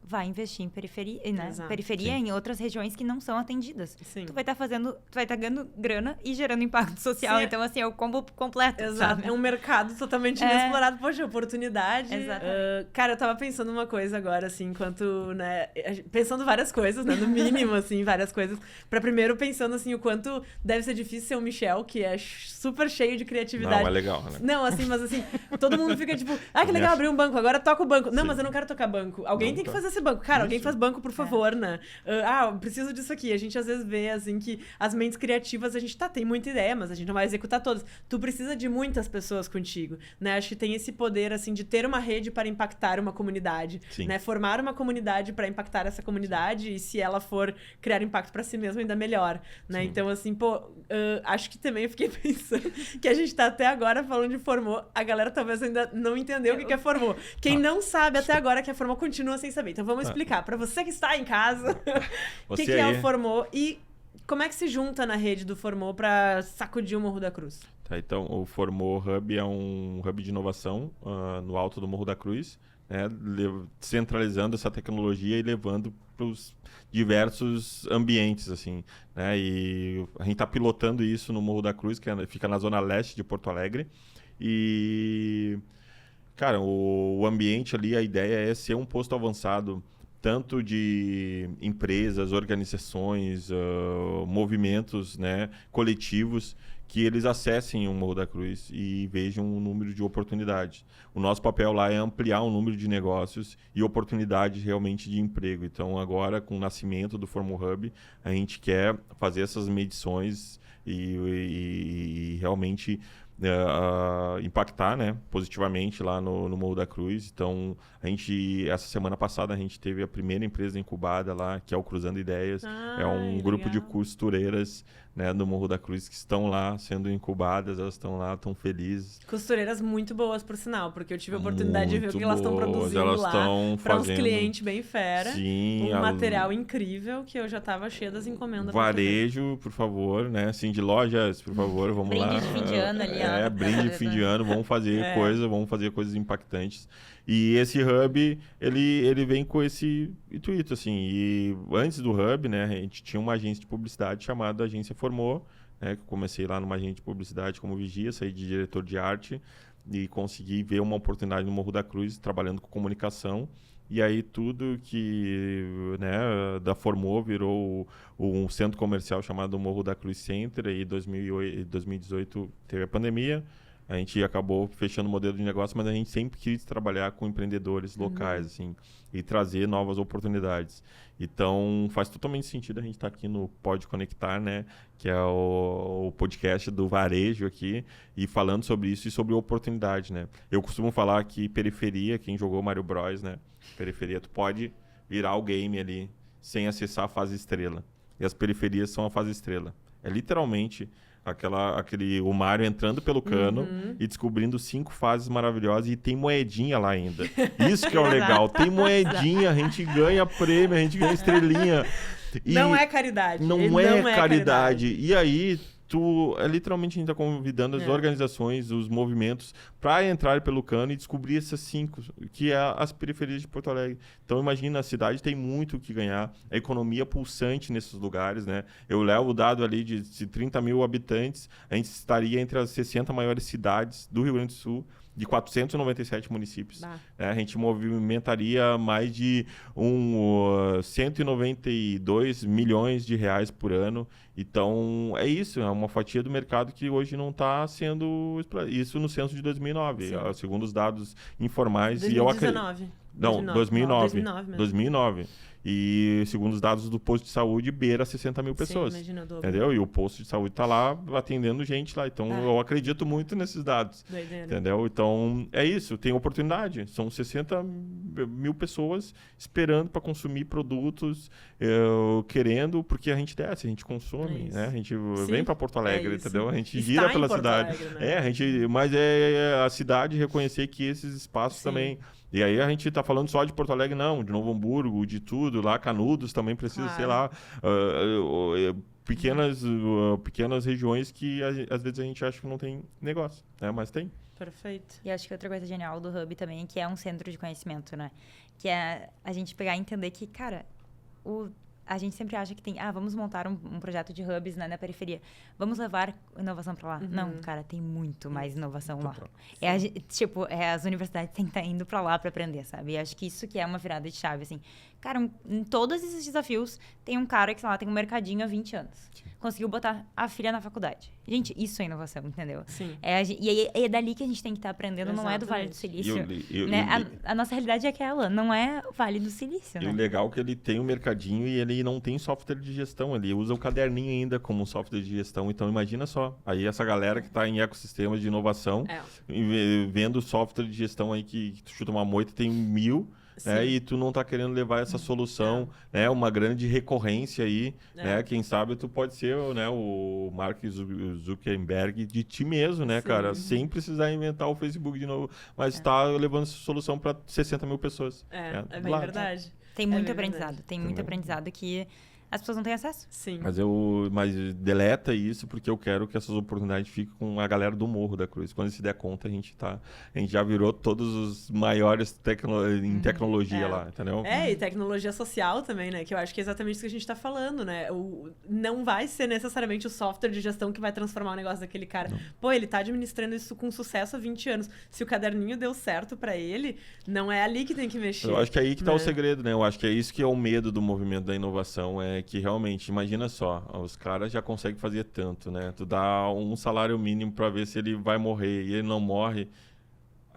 vai investir em periferia, né? Periferia em outras regiões que não são atendidas. Tu vai estar ganhando grana e gerando impacto social. Então, assim, é o combo completo. Sabe? É um mercado totalmente inexplorado. Poxa, oportunidade. Exatamente. Cara, eu tava pensando uma coisa agora, assim, enquanto, né? Pensando várias coisas, né? No mínimo, assim, várias coisas. Primeiro pensando, assim, o quanto deve ser difícil ser o Michel, que é super cheio de criatividade. Não, é legal, né? Não, assim, mas assim, todo mundo fica tipo, que legal abrir um banco, agora toca o banco. Não, mas eu não quero tocar banco. Alguém tem que fazer esse banco. Cara, alguém faz banco, por favor, né? Preciso disso aqui. A gente às vezes vê, assim, que as mentes criativas, a gente tem muita ideia, mas a gente não vai executar todas. Tu precisa de muitas pessoas contigo, né? Acho que tem esse poder, assim, de ter uma rede para impactar uma comunidade, né? Formar uma comunidade para impactar essa comunidade e se ela for criar impacto para si mesma, ainda melhor, né? Então, assim, acho que também eu fiquei pensando que a gente tá até agora falando de Formou, a galera talvez ainda não entendeu o que é Formou. Quem não sabe até agora que é Formou continua sem saber. Então, vamos explicar. Para você que está em casa, o que é o Formou e como é que se junta na rede do Formou para sacudir o Morro da Cruz? Então, o Formou Hub é um hub de inovação no alto do Morro da Cruz, né, centralizando essa tecnologia e levando para os diversos ambientes, assim, né? E a gente está pilotando isso no Morro da Cruz, que fica na zona leste de Porto Alegre. E, cara, o ambiente ali, a ideia é ser um posto avançado tanto de empresas, organizações, movimentos, né, coletivos, que eles acessem o Morro da Cruz e vejam um número de oportunidades. O nosso papel lá é ampliar o número de negócios e oportunidades realmente de emprego. Então, agora, com o nascimento do Formou Hub, a gente quer fazer essas medições e realmente impactar, né, positivamente lá no Morro da Cruz. Então, essa semana passada, a gente teve a primeira empresa incubada lá, que é o Cruzando Ideias. É um grupo de costureiras, né, do Morro da Cruz que estão lá sendo incubadas, elas estão lá, estão felizes. Costureiras muito boas, por sinal, porque eu tive a oportunidade de ver o que elas estão produzindo elas lá para uns clientes bem fera. Sim, material incrível que eu já tava cheia das encomendas. Varejo, por favor, né? Assim, de lojas, por favor, vamos lá. Brinde de fim de ano ali. Brinde de fim de ano, vamos fazer coisas impactantes. E esse hub, ele vem com esse intuito, assim. E antes do hub, né, a gente tinha uma agência de publicidade chamada Agência Formou, né, que eu comecei lá numa agência de publicidade como vigia, saí de diretor de arte e consegui ver uma oportunidade no Morro da Cruz, trabalhando com comunicação. E aí tudo que, né, da Formou virou um centro comercial chamado Morro da Cruz Center. E em 2018 teve a pandemia. A gente acabou fechando o modelo de negócio, mas a gente sempre quis trabalhar com empreendedores locais, assim, e trazer novas oportunidades. Então, faz totalmente sentido a gente estar aqui no Pode Conectar, né? Que é o podcast do varejo aqui, e falando sobre isso e sobre oportunidade, né? Eu costumo falar que periferia, quem jogou Mario Bros, né? Periferia, tu pode virar o game ali sem acessar a fase estrela. E as periferias são a fase estrela. É literalmente o Mario entrando pelo cano e descobrindo 5 fases maravilhosas, e tem moedinha lá ainda. Isso que é o legal. Tem moedinha, a gente ganha prêmio, a gente ganha estrelinha. E não é caridade. Não é caridade. E aí, literalmente a gente está convidando as organizações, os movimentos, para entrar pelo cano e descobrir essas 5, que é as periferias de Porto Alegre. Então, imagina, a cidade tem muito o que ganhar, a economia pulsante nesses lugares, né? Eu levo o dado ali de 30 mil habitantes, a gente estaria entre as 60 maiores cidades do Rio Grande do Sul, de 497 municípios. A gente movimentaria mais de 192 milhões de reais por ano. Então, é isso. É uma fatia do mercado que hoje não está sendo... Isso no censo de 2009, segundo os dados informais. 2019. Não, 2009. 2009. E, segundo os dados do posto de saúde, beira 60 mil pessoas. Sim, imagina, entendeu? E o posto de saúde está lá atendendo gente lá. Então, eu acredito muito nesses dados. Doideira. Entendeu? Então, é isso. Tem oportunidade. São 60 mil pessoas esperando para consumir produtos, querendo, porque a gente desce, a gente consome, né? A gente vem para Porto Alegre, entendeu? A gente gira pela cidade. Alegre, né? Mas a cidade reconhecer que esses espaços também... E aí a gente está falando só de Porto Alegre, não, de Novo Hamburgo, de tudo, lá Canudos também precisa, sei lá, pequenas regiões que às vezes a gente acha que não tem negócio, né? Mas tem. Perfeito. E acho que outra coisa genial do Hub também, que é um centro de conhecimento, né? Que é a gente pegar e entender que, cara, a gente sempre acha que vamos montar um projeto de hubs, né, na periferia. Vamos levar inovação para lá. Não, cara, tem muito mais inovação lá. As universidades têm que estar indo para lá para aprender, sabe? E acho que isso que é uma virada de chave, assim. Cara, em todos esses desafios, tem um cara que, sei lá, tem um mercadinho há 20 anos. Sim. Conseguiu botar a filha na faculdade. Gente, isso é inovação, entendeu? Sim. E é dali que a gente tem que estar aprendendo, não é do Vale do Silício. A nossa realidade é aquela, não é Vale do Silício, né? E o legal é que ele tem um mercadinho e ele não tem software de gestão ali. Ele usa o caderninho ainda como software de gestão. Então, imagina só. Aí essa galera que está em ecossistemas de inovação, vendo software de gestão aí que tu chuta uma moita, tem 1000... e tu não tá querendo levar essa solução, né? Uma grande recorrência aí, né? Quem sabe tu pode ser, né, o Mark Zuckerberg de ti mesmo, né, cara? Sem precisar inventar o Facebook de novo, mas tá levando essa solução para 60 mil pessoas. É bem verdade. Tem muito aprendizado, tem muito aprendizado que as pessoas não têm acesso. Sim. Mas deleta isso porque eu quero que essas oportunidades fiquem com a galera do Morro da Cruz. Quando se der conta, a gente já virou todos os maiores em tecnologia lá, entendeu? E tecnologia social também, né? Que eu acho que é exatamente isso que a gente tá falando, né? Não vai ser necessariamente o software de gestão que vai transformar o negócio daquele cara. Não. Pô, ele tá administrando isso com sucesso há 20 anos. Se o caderninho deu certo pra ele, não é ali que tem que mexer. Eu acho que é aí que tá o segredo, né? Eu acho que é isso que é o medo do movimento da inovação, que realmente, imagina só, os caras já conseguem fazer tanto, né? Tu dá um salário mínimo para ver se ele vai morrer e ele não morre.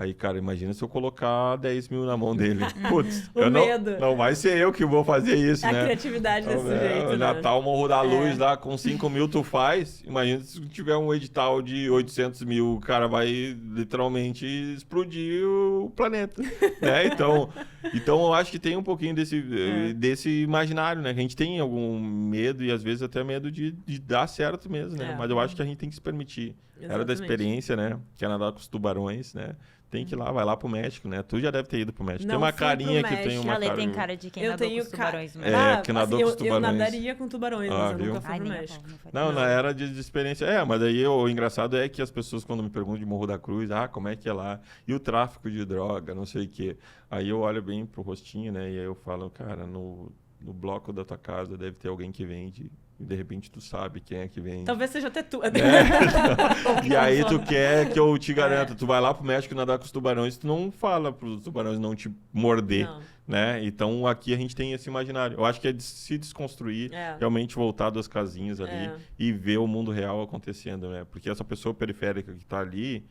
Aí, cara, imagina se eu colocar 10 mil na mão dele. Putz, O medo. não vai ser eu que vou fazer isso, A né? criatividade desse jeito, né? Natal, Morro da Luz, lá com 5 mil tu faz. Imagina se tiver um edital de 800 mil, o cara vai literalmente explodir o planeta, né? Então eu acho que tem um pouquinho desse imaginário, né? Que a gente tem algum medo e às vezes até medo de dar certo mesmo, né? Mas eu acho que a gente tem que se permitir. Era da experiência, né? Que é nadar com os tubarões, né? Tem que ir lá, vai lá pro México, né? Tu já deve ter ido pro México. Não tem uma fui pro carinha que México. tem uma A Lê cara... tem cara de quem Eu nadou tenho com os tubarões. ca- Mas... que nadou com os Eu tubarões. nadaria com tubarões, mas eu viu? nunca fui Ai, pro nem a México. pau, não foi. Não, era de experiência. Mas daí o engraçado é que as pessoas, quando me perguntam de Morro da Cruz, como é que é lá? E o tráfico de droga, não sei o quê. Aí eu olho bem pro rostinho, né? E aí eu falo, cara, no bloco da tua casa deve ter alguém que vende. E de repente tu sabe quem é que vende. Talvez seja até tu. E aí tu quer que eu te garanto, tu vai lá pro México nadar com os tubarões, tu não fala pros tubarões não te morder, né? Então aqui a gente tem esse imaginário. Eu acho que é de se desconstruir, realmente voltar das casinhas ali e ver o mundo real acontecendo, né? Porque essa pessoa periférica que tá ali,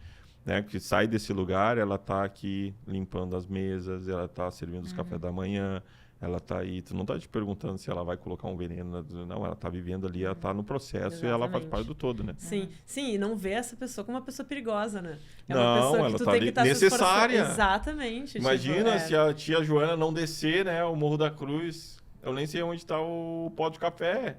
né, que sai desse lugar, ela tá aqui limpando as mesas, ela tá servindo os cafés da manhã, ela tá aí, tu não tá te perguntando se ela vai colocar um veneno, não, ela tá vivendo ali, ela tá no processo. Exatamente. E ela faz parte do todo, né? Sim, e não vê essa pessoa como uma pessoa perigosa, né? É não, uma pessoa que ela tu tá tem ali que estar necessária. Exatamente. Imagina se a tia Joana não descer, né, o Morro da Cruz, eu nem sei onde tá o pó de café,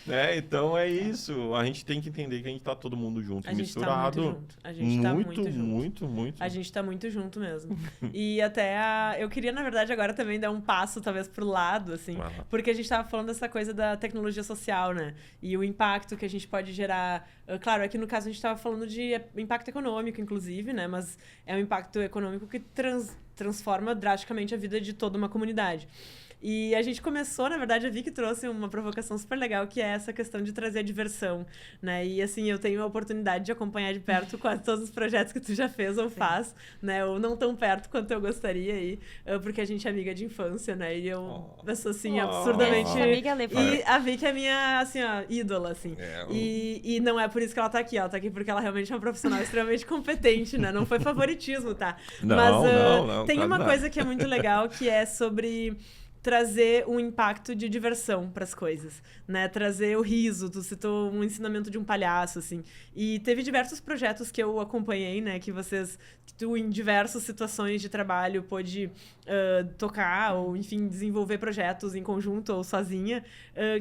né? Então é isso, a gente tem que entender que a gente tá todo mundo junto, misturado. Tá muito junto. A gente tá muito junto. Muito. A gente tá muito junto mesmo. E até eu queria, na verdade, agora também dar um passo, talvez, pro lado, assim, porque a gente tava falando dessa coisa da tecnologia social, né? E o impacto que a gente pode gerar. Claro, aqui no caso a gente tava falando de impacto econômico, inclusive, né? Mas é um impacto econômico que transforma drasticamente a vida de toda uma comunidade. E a gente começou, na verdade, a Vicky trouxe uma provocação super legal, que é essa questão de trazer a diversão, né? E, assim, eu tenho a oportunidade de acompanhar de perto quase todos os projetos que tu já fez ou faz, né? Ou não tão perto quanto eu gostaria, porque a gente é amiga de infância, né? E eu sou, assim, absurdamente... E a Vicky é minha, assim, ó, ídola, assim. E não é por isso que ela tá aqui porque ela realmente é uma profissional extremamente competente, né? Não foi favoritismo, tá? Não, tem uma coisa que é muito legal, que é sobre... trazer um impacto de diversão para as coisas, né? Trazer o riso, tu citou um ensinamento de um palhaço, assim. E teve diversos projetos que eu acompanhei, né? Que tu, em diversas situações de trabalho, pôde tocar ou, enfim, desenvolver projetos em conjunto ou sozinha,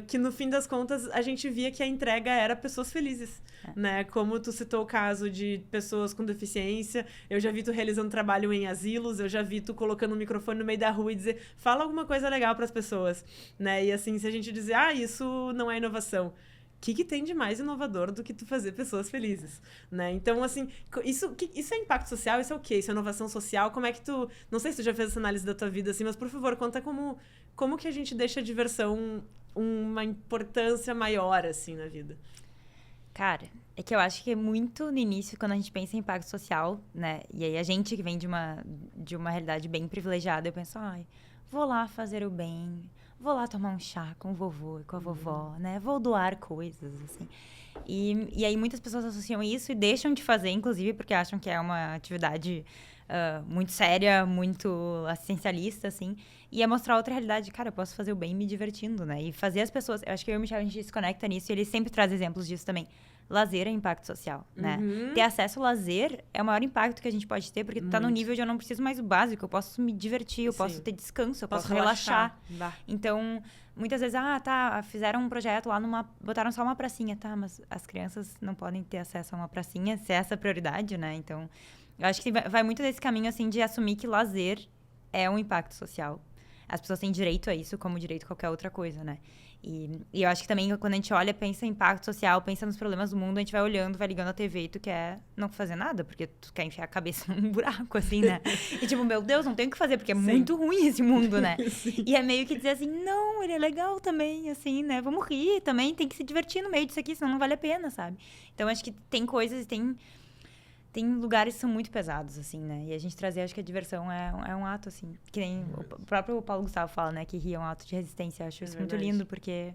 que no fim das contas a gente via que a entrega era pessoas felizes, né? Como tu citou o caso de pessoas com deficiência, eu já vi tu realizando trabalho em asilos, eu já vi tu colocando um microfone no meio da rua e dizer, fala alguma coisa legal para as pessoas, né? E assim, se a gente dizer, isso não é inovação, o que tem de mais inovador do que tu fazer pessoas felizes, né? Então, assim, isso é impacto social? Isso é o quê? Isso é inovação social? Como é que tu... Não sei se tu já fez essa análise da tua vida, assim, mas, por favor, conta como que a gente deixa a diversão uma importância maior, assim, na vida. Cara, é que eu acho que é muito no início, quando a gente pensa em impacto social, né? E aí a gente que vem de uma realidade bem privilegiada, eu penso, vou lá fazer o bem, vou lá tomar um chá com o vovô e com a vovó, né? Vou doar coisas, assim. E aí muitas pessoas associam isso e deixam de fazer, inclusive, porque acham que é uma atividade muito séria, muito assistencialista, assim. E é mostrar outra realidade. Cara, eu posso fazer o bem me divertindo, né? E fazer as pessoas... Eu acho que eu e o Michel, a gente se conecta nisso e ele sempre traz exemplos disso também. Lazer é impacto social, né? Ter acesso ao lazer é o maior impacto que a gente pode ter, porque tu tá no nível de eu não preciso mais do básico, eu posso me divertir, eu posso ter descanso, eu posso relaxar. Então, muitas vezes, fizeram um projeto lá botaram só uma pracinha, mas as crianças não podem ter acesso a uma pracinha, se é essa a prioridade, né? Então, eu acho que vai muito nesse caminho, assim, de assumir que lazer é um impacto social. As pessoas têm direito a isso como direito a qualquer outra coisa, né? E eu acho que também, quando a gente olha, pensa em impacto social, pensa nos problemas do mundo, a gente vai olhando, vai ligando a TV e tu quer não fazer nada, porque tu quer enfiar a cabeça num buraco, assim, né? E tipo, meu Deus, não tem o que fazer, porque é muito ruim esse mundo, né? E é meio que dizer assim, não, ele é legal também, assim, né? Vamos rir também, tem que se divertir no meio disso aqui, senão não vale a pena, sabe? Então, acho que tem coisas, tem lugares que são muito pesados, assim, né? E a gente trazer, acho que a diversão é um ato, assim, que nem o próprio Paulo Gustavo fala, né? Que rir é um ato de resistência. Eu acho isso muito lindo, porque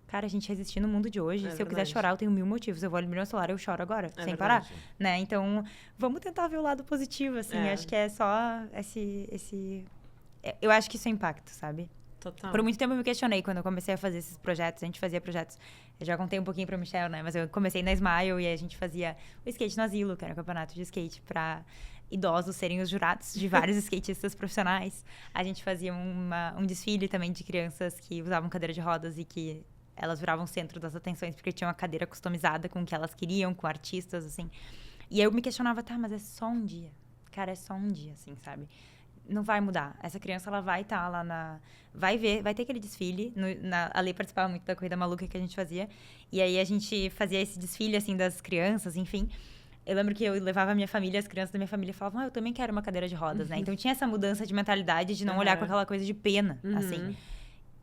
cara, a gente resistir no mundo de hoje. Se eu quiser verdade. chorar, eu tenho 1000 motivos. Eu vou abrir meu celular, eu choro agora, sem verdade. parar, né? Então, vamos tentar ver o lado positivo, assim. É. Acho que é só eu acho que isso é impacto, sabe? Total. Por muito tempo eu me questionei quando eu comecei a fazer esses projetos. A gente fazia projetos. Eu já contei um pouquinho pra Michelle, né? Mas eu comecei na Smile e a gente fazia o skate no asilo, que era um campeonato de skate pra idosos serem os jurados de vários skatistas profissionais. A gente fazia um desfile também de crianças que usavam cadeira de rodas e que elas viravam o centro das atenções porque tinham uma cadeira customizada com o que elas queriam, com artistas, assim. E aí eu me questionava, tá, mas é só um dia. Cara, é só um dia, assim, sabe? Não vai mudar. Essa criança, ela vai estar lá na... Vai ter aquele desfile. A Lei participava muito da corrida maluca que a gente fazia. E aí a gente fazia esse desfile, assim, das crianças, enfim. Eu lembro que eu levava a minha família, as crianças da minha família falavam, eu também quero uma cadeira de rodas, né? Então tinha essa mudança de mentalidade de não olhar com aquela coisa de pena, assim.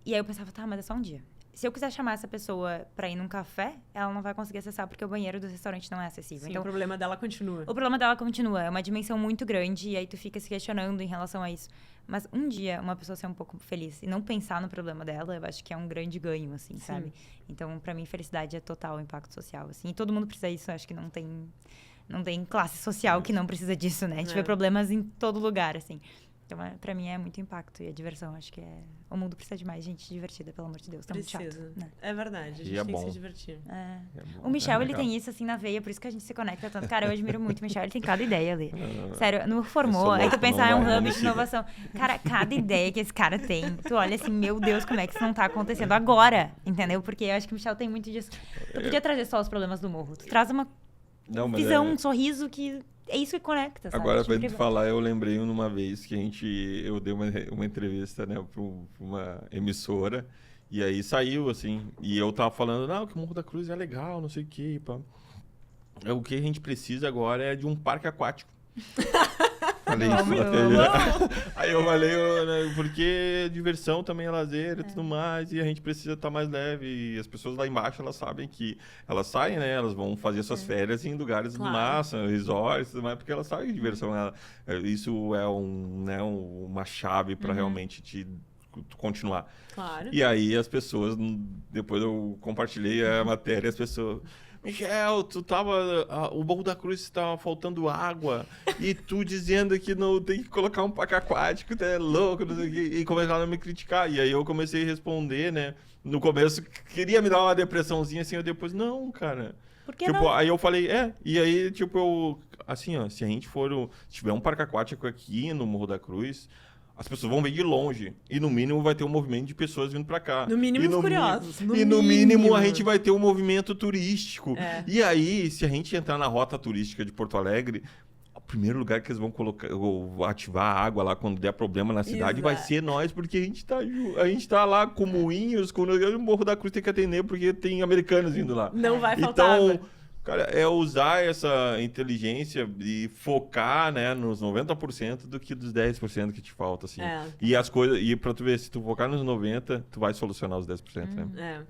E aí eu pensava, tá, mas é só um dia. Se eu quiser chamar essa pessoa pra ir num café, ela não vai conseguir acessar porque o banheiro do restaurante não é acessível. Sim, então, o problema dela continua. o problema dela continua. É uma dimensão muito grande e aí tu fica se questionando em relação a isso. Mas um dia, uma pessoa ser um pouco feliz e não pensar no problema dela, eu acho que é um grande ganho, assim, sabe? Então, pra mim, felicidade é total impacto social, assim. E todo mundo precisa disso, acho que não tem classe social que não precisa disso, né? A gente vê problemas em todo lugar, assim. Então, pra mim, é muito impacto e a diversão. Acho que o mundo precisa de mais gente divertida, pelo amor de Deus. Tá muito chato, né? É verdade, a gente tem que se divertir. O Michel, ele tem isso, assim, na veia, por isso que a gente se conecta tanto. Cara, eu admiro muito o Michel, ele tem cada ideia ali. Sério, no Formou, aí tu pensar, é um hub de inovação. Cara, cada ideia que esse cara tem, tu olha assim, meu Deus, como é que isso não tá acontecendo agora, entendeu? Porque eu acho que o Michel tem muito disso. Tu podia trazer só os problemas do morro. Tu traz uma visão, um sorriso que... É isso que conecta, sabe? Agora, pra gente falar, eu lembrei numa vez que eu dei uma entrevista, né, pra uma emissora, e aí saiu, assim, e eu tava falando, não, que o Morro da Cruz é legal, não sei o quê, pá. O que a gente precisa agora é de um parque aquático. Falei isso. Aí eu falei, né, porque diversão também é lazer e tudo mais, e a gente precisa estar mais leve. E as pessoas lá embaixo, elas sabem que elas saem, né? Elas vão fazer suas férias em lugares massa, resorts e tudo mais, porque elas sabem que diversão isso é uma chave para realmente te continuar. Claro. E aí as pessoas, depois eu compartilhei a matéria, as pessoas... Michel, o Morro da Cruz estava faltando água e tu dizendo que não tem que colocar um parque aquático, tu é louco, não sei o quê, e começaram a me criticar. E aí eu comecei a responder, né? No começo, queria me dar uma depressãozinha assim, eu depois, não, cara. Por que tipo, não? aí eu falei, e aí, tipo, eu, assim, ó, se a gente se tiver um parque aquático aqui no Morro da Cruz, as pessoas vão ver de longe. E no mínimo vai ter um movimento de pessoas vindo pra cá. No mínimo os curiosos. E no mínimo a gente vai ter um movimento turístico. E aí, se a gente entrar na rota turística de Porto Alegre, o primeiro lugar que eles vão colocar, ou ativar a água lá quando der problema na cidade vai ser nós, porque a gente tá lá com moinhos, com o Morro da Cruz tem que atender, porque tem americanos indo lá. Não vai faltar água. Cara, é usar essa inteligência e focar, né, nos 90% do que dos 10% que te falta, assim. E as coisas, e pra tu ver, se tu focar nos 90%, tu vai solucionar os 10%, né?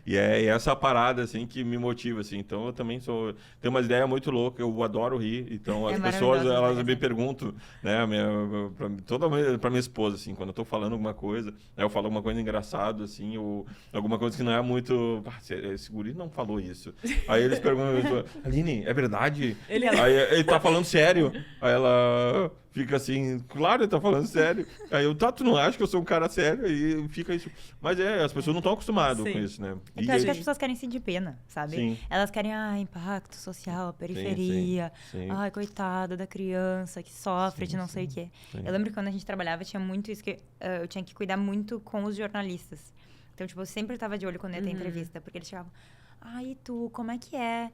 E é essa parada, assim, que me motiva, assim. Então, eu também tenho uma ideia muito louca, eu adoro rir. Então, as pessoas, elas me perguntam, né, pra minha esposa, assim, quando eu tô falando alguma coisa, né, eu falo alguma coisa engraçada, assim, ou alguma coisa que não é muito... esse guri não falou isso. Aí eles perguntam, Aline, é verdade? Aí ele tá falando sério. Aí ela fica assim, claro, ele tá falando sério. Aí eu, tu não acha que eu sou um cara sério? Aí fica isso. Mas as pessoas não estão acostumadas com isso, né? Eu acho que as pessoas querem sentir pena, sabe? Sim. Elas querem, impacto social, periferia. Sim. Ai, coitada da criança que sofre de não sei o quê. Eu lembro que quando a gente trabalhava, tinha muito isso que eu tinha que cuidar muito com os jornalistas. Então, tipo, eu sempre tava de olho quando ia ter entrevista, porque eles chegavam... E tu, como é que é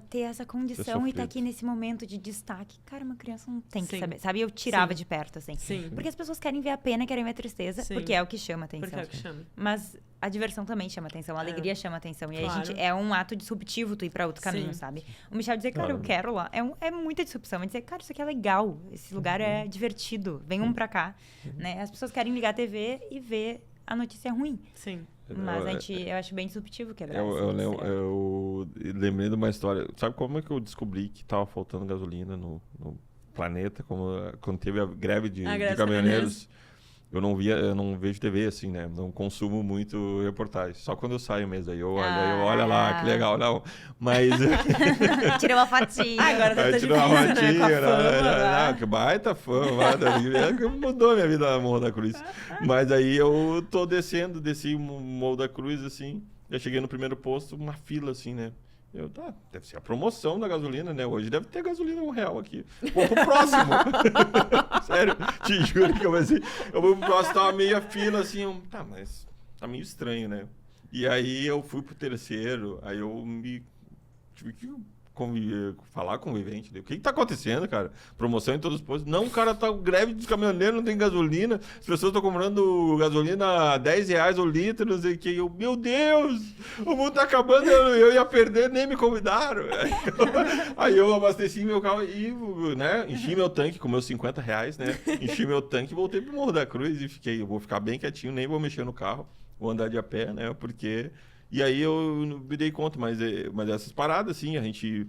ter essa condição e estar aqui nesse momento de destaque? Cara, uma criança não tem que saber, sabe? Eu tirava de perto, assim. Porque as pessoas querem ver a pena, querem ver a tristeza, porque é o que chama atenção. Porque é o que chama. Mas a diversão também chama atenção, a alegria chama atenção. E aí, é um ato disruptivo tu ir pra outro caminho, sabe? O Michel dizer, cara, eu quero lá, é muita disrupção. É dizer, cara, isso aqui é legal, esse lugar é divertido, venham pra cá. Né? As pessoas querem ligar a TV e ver a notícia ruim. Sim. Mas eu acho bem disruptivo quebrar. Eu lembrei de uma história. Sabe como é que eu descobri que tava faltando gasolina no planeta? Quando teve a greve de caminhoneiros. eu não vejo TV, assim, né? Não consumo muito reportagem. Só quando eu saio mesmo. Aí eu olho lá, que legal, não. Mas... Tirei uma fotinha. Agora deve Aí estar tirou uma difícil, né? Com a fotinha, fama. que baita fama. Mudou a minha vida na Morro da Cruz. Mas aí eu tô desci Morro da Cruz, assim. Já cheguei no primeiro posto, uma fila, assim, né? Deve ser a promoção da gasolina, né? Hoje deve ter gasolina R$1 aqui. Vou pro próximo. Sério, te juro que eu vou pro próximo, tava meia fila, assim, mas tá meio estranho, né? E aí eu fui pro terceiro, aí eu tive que falar com o vivente. O que tá acontecendo, cara? Promoção em todos os postos. Não, cara, tá greve dos caminhoneiros, não tem gasolina. As pessoas estão comprando gasolina a R$10 o litro, não sei o que. Meu Deus! O mundo tá acabando, eu ia perder, nem me convidaram. Aí eu abasteci meu carro e, né, enchi meu tanque com meus R$50, né? Enchi meu tanque e voltei pro Morro da Cruz e eu vou ficar bem quietinho, nem vou mexer no carro, vou andar de a pé, né? Porque... E aí eu me dei conta, mas essas paradas, assim, a gente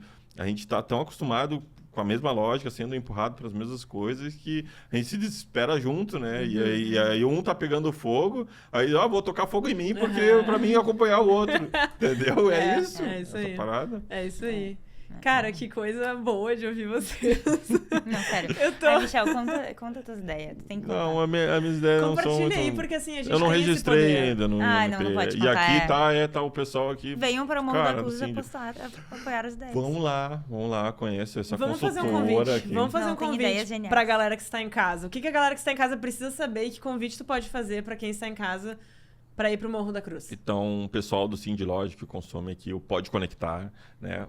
tá tão acostumado com a mesma lógica, sendo empurrado para as mesmas coisas, que a gente se desespera junto, né? E aí um tá pegando fogo, aí, vou tocar fogo em mim, porque para mim acompanhar o outro, entendeu? É isso essa aí. Parada. É isso aí. Cara, que coisa boa de ouvir vocês. Não, sério. Michel, conta tuas ideias. Tu tem que contar. Não, as minhas ideias não são... Compartilha aí, porque assim, a gente eu não tem registrei esse poder. ainda no não pode contar. E aqui tá o pessoal aqui... Venham para o Morro da Cruz assim, apoiar as ideias. Vamos lá, conheça essa Vamos fazer um consultora convite. aqui. Vamos fazer Não, um tem convite ideias geniais. pra galera que está em casa. O que a galera que está em casa precisa saber e que convite tu pode fazer pra quem está em casa pra ir pro Morro da Cruz? Então, o pessoal do Sim de Loja que consome aqui o Pode Conectar, né?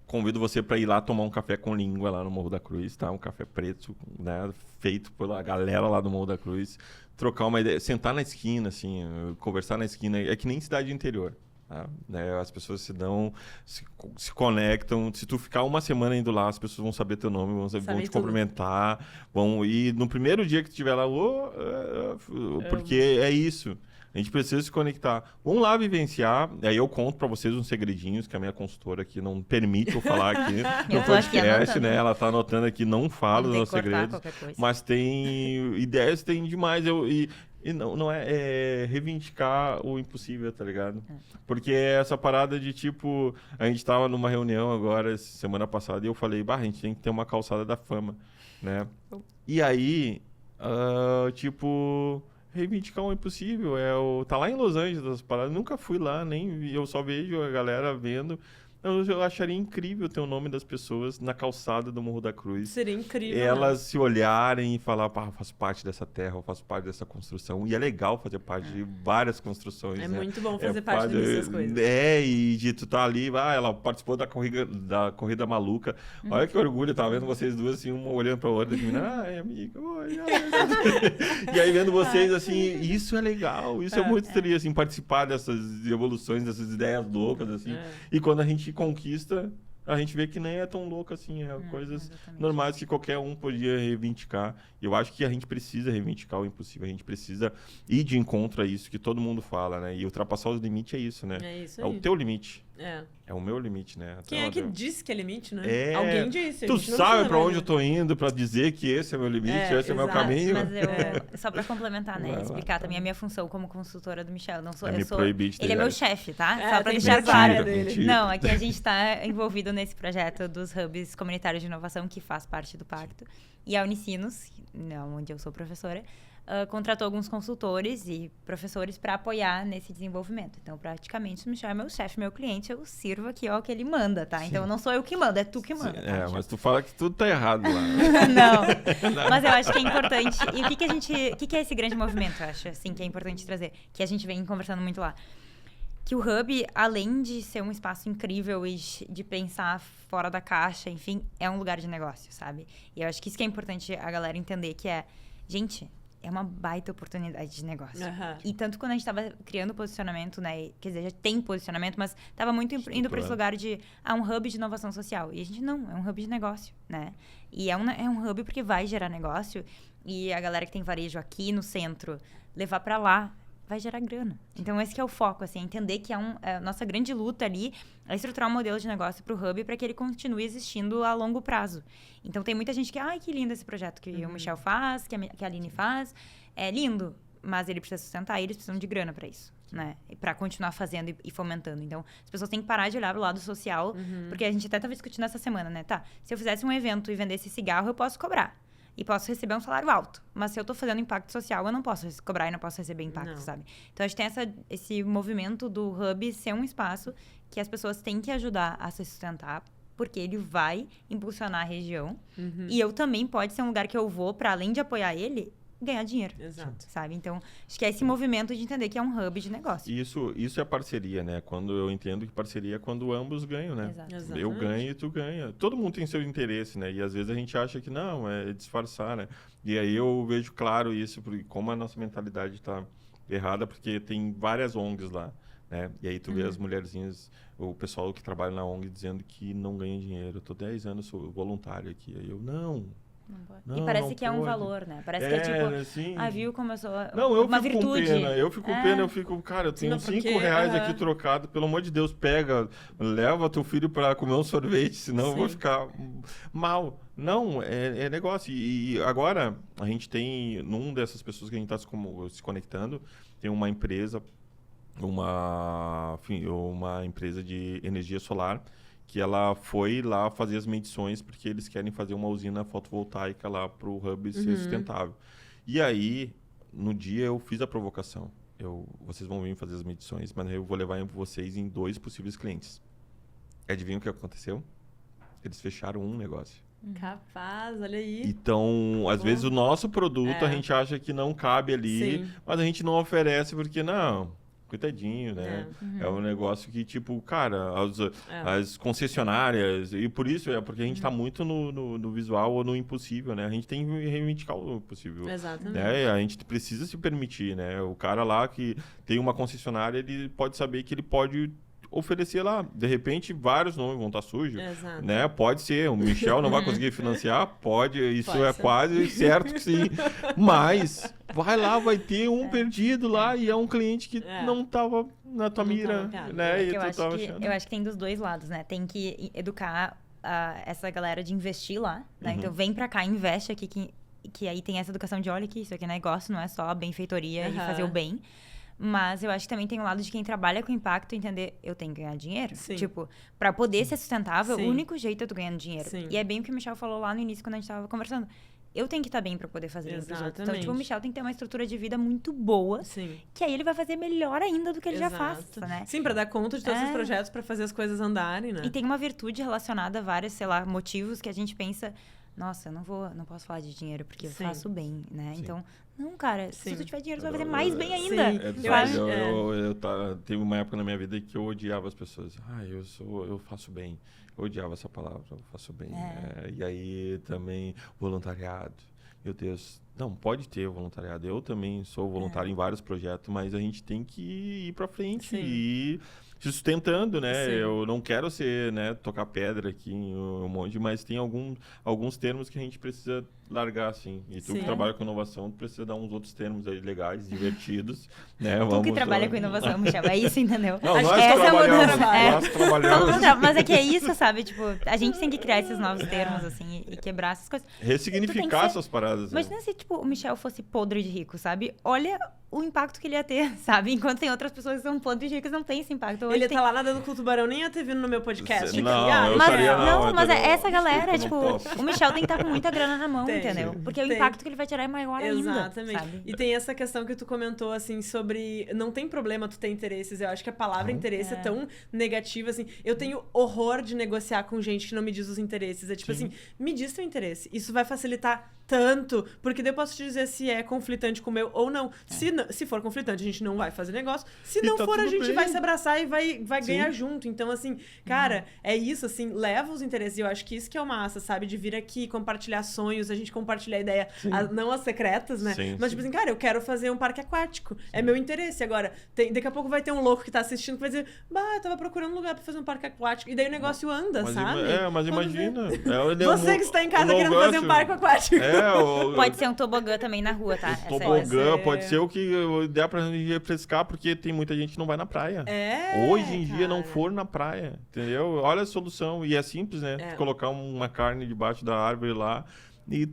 Convido você para ir lá tomar um café com língua lá no Morro da Cruz, tá? Um café preto, né? Feito pela galera lá do Morro da Cruz. Trocar uma ideia, sentar na esquina, assim, conversar na esquina. É que nem cidade interior, tá? Né? As pessoas se conectam. Se tu ficar uma semana indo lá, as pessoas vão saber teu nome, vão te tudo. cumprimentar. Vão ir no primeiro dia que tu estiver lá, porque é isso. A gente precisa se conectar. Vamos lá vivenciar. Aí eu conto pra vocês uns segredinhos que a minha consultora aqui não permite eu falar aqui no podcast, né? Ela tá anotando aqui, não fala dos nossos segredos. Mas tem ideias, tem demais. E não é reivindicar o impossível, tá ligado? Porque essa parada de tipo... A gente tava numa reunião agora, semana passada, e eu falei, a gente tem que ter uma calçada da fama, né? E aí, reivindicar o impossível. Tá lá em Los Angeles as paradas. Nunca fui lá, nem eu só vejo a galera vendo. Eu acharia incrível ter o nome das pessoas na calçada do Morro da Cruz. Seria incrível. Elas se olharem e falar, eu faço parte dessa terra, eu faço parte dessa construção. E é legal fazer parte de várias construções. É né? muito bom fazer parte dessas coisas. E de tu tá ali, ela participou da corrida maluca. Olha que orgulho, tava vendo vocês duas, assim, uma olhando pra outra, amiga, e aí vendo vocês, assim, isso é legal, isso é muito triste, assim, participar dessas evoluções, dessas ideias loucas, assim. E quando a gente conquista, a gente vê que nem é tão louco assim, coisas exatamente. normais que qualquer um podia reivindicar. Eu acho que a gente precisa reivindicar o impossível, a gente precisa ir de encontro a isso que todo mundo fala, né? E ultrapassar os limites é isso, né? É isso É aí. o teu limite. É. É o meu limite, né? Quem é que disse que é limite, né? É. Alguém disse. Tu sabe pra onde eu tô indo pra dizer que esse é meu limite, esse é meu exato. caminho. Mas só pra complementar, né? Vai lá, Explicar também a minha função como consultora do Michel. Não sou, Vai eu me sou. proibir de ter Ele é meu ideias. chefe, tá? É, Só pra tem deixar que ser área claro. dele. Mentira. Não, aqui a gente tá envolvido nesse projeto dos hubs comunitários de inovação, que faz parte do Pacto. E a Unicinos, onde eu sou professora, contratou alguns consultores e professores para apoiar nesse desenvolvimento. Então, praticamente, o Michel é meu chefe, meu cliente, eu sirvo aqui o que ele manda, tá? Então, não sou eu que mando, é tu que manda. Tá, Mas tu fala que tudo tá errado lá. Não, mas eu acho que é importante. E o que é esse grande movimento, eu acho, assim, que é importante trazer, que a gente vem conversando muito lá. Que o Hub, além de ser um espaço incrível e de pensar fora da caixa, enfim, é um lugar de negócio, sabe? E eu acho que isso que é importante a galera entender, que gente, é uma baita oportunidade de negócio. Uhum. E tanto quando a gente estava criando posicionamento, né? Quer dizer, já tem posicionamento, mas estava muito indo para esse lugar de um hub de inovação social. E a gente não, é um hub de negócio, né? E é um hub porque vai gerar negócio. E a galera que tem varejo aqui no centro, levar para lá vai gerar grana. Então, esse que é o foco, assim, entender que a nossa grande luta ali é estruturar um modelo de negócio pro Hub para que ele continue existindo a longo prazo. Então, tem muita gente que, ai, que lindo esse projeto que o Michel faz, que a Aline faz. É lindo, mas ele precisa sustentar e eles precisam de grana para isso, né? Para continuar fazendo e fomentando. Então, as pessoas têm que parar de olhar pro lado social, porque a gente até estava discutindo essa semana, né? Tá, se eu fizesse um evento e vendesse cigarro, eu posso cobrar. E posso receber um salário alto. Mas se eu tô fazendo impacto social, eu não posso cobrar e não posso receber impacto, sabe? Então, a gente tem esse movimento do Hub ser um espaço que as pessoas têm que ajudar a se sustentar, porque ele vai impulsionar a região. E eu também pode ser um lugar que eu vou, para além de apoiar ele, ganhar dinheiro. Exato. Sabe? Então, acho que é esse movimento de entender que é um hub de negócio. Isso é parceria, né? Quando eu entendo que parceria é quando ambos ganham, né? Exato. Eu ganho e tu ganha. Todo mundo tem seu interesse, né? E às vezes a gente acha que não, é disfarçar, né? E aí eu vejo claro isso, porque como a nossa mentalidade está errada, porque tem várias ONGs lá, né? E aí tu vê as mulherzinhas, o pessoal que trabalha na ONG dizendo que não ganha dinheiro. Eu tô 10 anos, sou voluntário aqui. Aí eu, não, e parece que é um pode. valor, né? Parece que é tipo, assim, viu como eu sou fico uma virtude. Com pena, eu fico com pena, eu fico, cara, eu tenho R$5 aqui trocado, pelo amor de Deus, pega, leva teu filho para comer um sorvete, senão eu vou ficar mal. Não, é negócio. E agora, a gente tem, num dessas pessoas que a gente está se conectando, tem uma empresa, uma empresa de energia solar, que ela foi lá fazer as medições porque eles querem fazer uma usina fotovoltaica lá para o Hub ser sustentável. E aí, no dia, eu fiz a provocação. Vocês vão vir fazer as medições, mas eu vou levar vocês em 2 possíveis clientes. Adivinha o que aconteceu? Eles fecharam um negócio. Capaz, olha aí. Então, às vezes, o nosso produto a gente acha que não cabe ali, mas a gente não oferece porque, não... Coitadinho, né? É um negócio que, tipo, cara, as concessionárias, e por isso porque a gente tá muito no visual ou no impossível, né? A gente tem que reivindicar o possível. Exatamente. Né? A gente precisa se permitir, né? O cara lá que tem uma concessionária, ele pode saber que ele pode oferecer lá. De repente, vários nomes vão estar sujos. Exato. Né? Pode ser. O Michel não vai conseguir financiar? Pode. Isso Pode é ser. quase certo que sim. Mas vai lá, vai ter um perdido lá e é um cliente que não estava na tua mira. Né? E eu, tu acho tava que, achando. eu acho que tem dos dois lados, né? Tem que educar essa galera de investir lá, né? Então, vem pra cá, investe aqui, que aí tem essa educação de, olha que isso aqui é negócio, não é só benfeitoria e fazer o bem. Mas eu acho que também tem um lado de quem trabalha com impacto entender, eu tenho que ganhar dinheiro. Sim. Tipo, pra poder ser sustentável, Sim. o único jeito é tu ganhando dinheiro. Sim. E é bem o que o Michel falou lá no início, quando a gente tava conversando. Eu tenho que estar bem pra poder fazer isso pros outros. Então, Exatamente. tipo, o Michel tem que ter uma estrutura de vida muito boa, Sim. que aí ele vai fazer melhor ainda do que ele já faz, né? Sim, pra dar conta de todos os projetos, pra fazer as coisas andarem, né? E tem uma virtude relacionada a vários, sei lá, motivos que a gente pensa, nossa, eu não posso falar de dinheiro porque eu faço bem, né? Sim. Então, não, cara, se tu tiver dinheiro, tu vai fazer Eu- mais bem ainda. Sim. Teve uma época na minha vida que eu odiava as pessoas. Eu faço bem. Eu odiava essa palavra, eu faço bem. E aí também voluntariado. Meu Deus, não, pode ter voluntariado. Eu também sou voluntário em vários projetos, mas a gente tem que ir pra frente e se sustentando, né? Sim. Eu não quero ser, né, tocar pedra aqui em um monte, mas tem alguns termos que a gente precisa largar, assim. E tu que trabalha com inovação, tu precisa dar uns outros termos aí legais, divertidos, né? Tu que trabalha com inovação, Michel, é isso, entendeu? Não, Acho nós que essa é a trabalhamos, mudança. nós trabalhamos. Mas é que é isso, sabe? Tipo, a gente tem que criar esses novos termos, assim, e quebrar essas coisas. Ressignificar essas paradas. né? Imagina se, tipo, o Michel fosse podre de rico, sabe? Olha o impacto que ele ia ter, sabe? Enquanto tem outras pessoas que são podres de ricos, não tem esse impacto. Hoje Ele tem... tá lá nadando com o tubarão, nem ia ter vindo no meu podcast. Não, aqui. eu Mas, estaria não, mas entendeu? essa galera, Eu tipo, não posso. o Michel tem que estar com muita grana na mão, Tem. entendeu? Porque o Tem. impacto que ele vai tirar é maior ainda, Exatamente. sabe? E tem essa questão que tu comentou, assim, sobre... Não tem problema tu ter interesses. Eu acho que a palavra interesse é tão negativa, assim. Eu tenho horror de negociar com gente que não me diz os interesses. É tipo assim, me diz teu interesse. Isso vai facilitar tanto, porque daí eu posso te dizer se é conflitante com o meu ou não. Se for conflitante, a gente não vai fazer negócio. Se E não tá for, a tudo gente bem. vai se abraçar e vai ganhar junto. Então, assim, cara, é isso, assim, leva os interesses. E eu acho que isso que é o massa, sabe? De vir aqui, compartilhar sonhos, a gente compartilhar ideia, não as secretas, né? Sim, Mas, tipo assim, cara, eu quero fazer um parque aquático. É meu interesse. Agora, daqui a pouco vai ter um louco que tá assistindo que vai dizer, eu tava procurando um lugar pra fazer um parque aquático. E daí o negócio anda, Mas sabe? mas Quando imagina. Você que está em casa querendo fazer um parque aquático. Pode ser um tobogã também na rua, tá? O tobogã pode ser o que der pra gente refrescar, porque tem muita gente que não vai na praia. Hoje em dia não for na praia, entendeu? Olha a solução. E é simples, né? Colocar uma carne debaixo da árvore lá e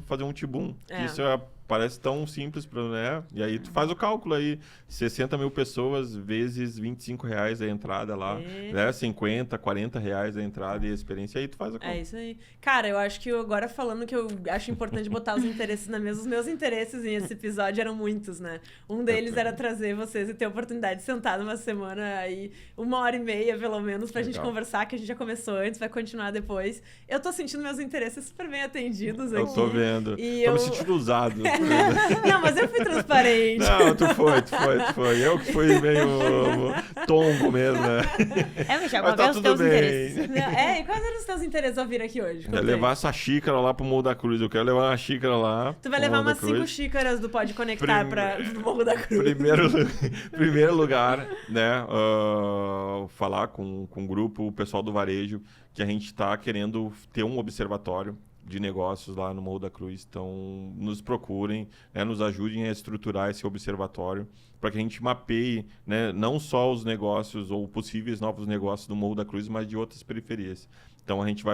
fazer um tibum. Isso parece tão simples, né? E aí tu faz o cálculo aí, 60 mil pessoas vezes R$25 a entrada lá, né? 50, R$40 a entrada e a experiência, aí tu faz a conta. É isso aí. Cara, eu acho que agora falando que eu acho importante botar os interesses na mesa, os meus interesses nesse episódio eram muitos, né? Um deles era trazer vocês e ter a oportunidade de sentar numa semana aí, 1h30 pelo menos, pra gente conversar, que a gente já começou antes, vai continuar depois. Eu tô sentindo meus interesses super bem atendidos aqui. Eu tô vendo. Tô me sentindo usado. Não, mas eu fui transparente. Não, tu foi. Eu que fui meio tombo mesmo, né? Michel, qual é os teus interesses? E quais eram os teus interesses ao vir aqui hoje? Levar essa xícara lá pro Morro da Cruz. Eu quero levar uma xícara lá. Tu vai levar umas 5 xícaras do Pode Conectar pro Morro da Cruz. Primeiro lugar, né? Falar com o grupo, o pessoal do varejo, que a gente tá querendo ter um observatório de negócios lá no Morro da Cruz. Então, nos procurem, né, nos ajudem a estruturar esse observatório para que a gente mapeie, né, não só os negócios ou possíveis novos negócios do Morro da Cruz, mas de outras periferias. Então, a gente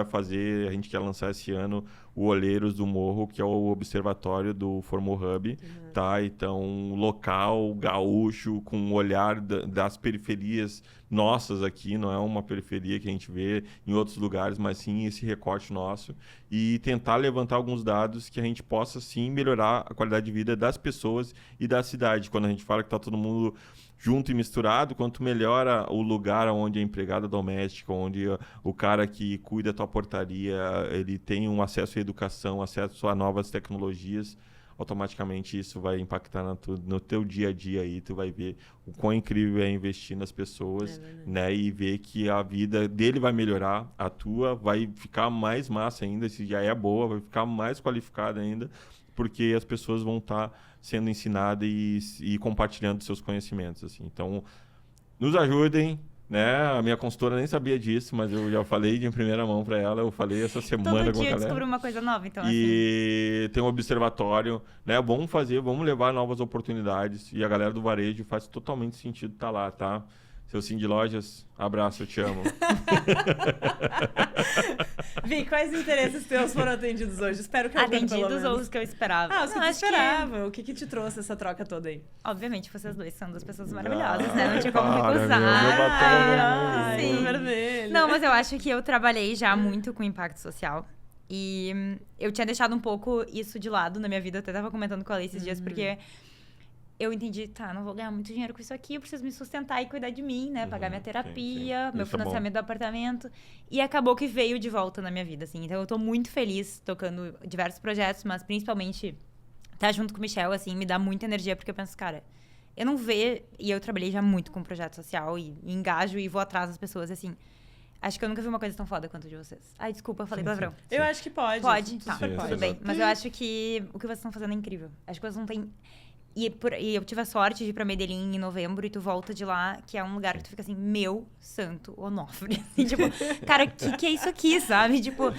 quer lançar esse ano o Olheiros do Morro, que é o observatório do Formo Hub, tá? Então, local, gaúcho, com um olhar das periferias nossas aqui, não é uma periferia que a gente vê em outros lugares, mas sim esse recorte nosso, e tentar levantar alguns dados que a gente possa, sim, melhorar a qualidade de vida das pessoas e da cidade. Quando a gente fala que está todo mundo junto e misturado, quanto melhora o lugar onde a empregada doméstica, onde o cara que cuida da tua portaria, ele tem um acesso à educação, acesso a novas tecnologias, automaticamente isso vai impactar no teu dia a dia aí, tu vai ver o quão incrível é investir nas pessoas, né, e ver que a vida dele vai melhorar, a tua vai ficar mais massa ainda, se já é boa, vai ficar mais qualificada ainda, porque as pessoas vão estar sendo ensinadas e compartilhando seus conhecimentos, assim. Então, nos ajudem, né? A minha consultora nem sabia disso, mas eu já falei de primeira mão para ela, eu falei essa semana com a galera. Todo dia eu descubro uma coisa nova, então E tem um observatório, né? Vamos levar novas oportunidades, e a galera do varejo faz totalmente sentido estar lá, tá? Seu Cindy Lojas, abraço, eu te amo. Vi, quais interesses teus foram atendidos hoje? Espero que atendidos ou os que eu esperava? Os que tu esperava. O que te trouxe essa troca toda aí? Obviamente, vocês dois são duas pessoas maravilhosas, né? Não tinha como recusar. Sim. Vermelho. Não, mas eu acho que eu trabalhei já muito com impacto social. E eu tinha deixado um pouco isso de lado na minha vida. Eu até tava comentando com a Alice esses dias, porque eu entendi, não vou ganhar muito dinheiro com isso aqui, eu preciso me sustentar e cuidar de mim, né? Pagar minha terapia, meu financiamento do apartamento. E acabou que veio de volta na minha vida, assim. Então, eu tô muito feliz tocando diversos projetos, mas principalmente estar junto com o Michel, assim, me dá muita energia, porque eu penso, cara, eu não vejo... E eu trabalhei já muito com projeto social e engajo e vou atrás das pessoas, assim... Acho que eu nunca vi uma coisa tão foda quanto a de vocês. Ai, desculpa, eu falei palavrão. Eu acho que pode. Pode? Tá, tudo bem. Mas eu acho que o que vocês estão fazendo é incrível. Acho que vocês não têm... E eu tive a sorte de ir pra Medellín em novembro e tu volta de lá, que é um lugar que tu fica assim, meu santo Onofre. Assim, tipo, cara, que é isso aqui, sabe? Tipo,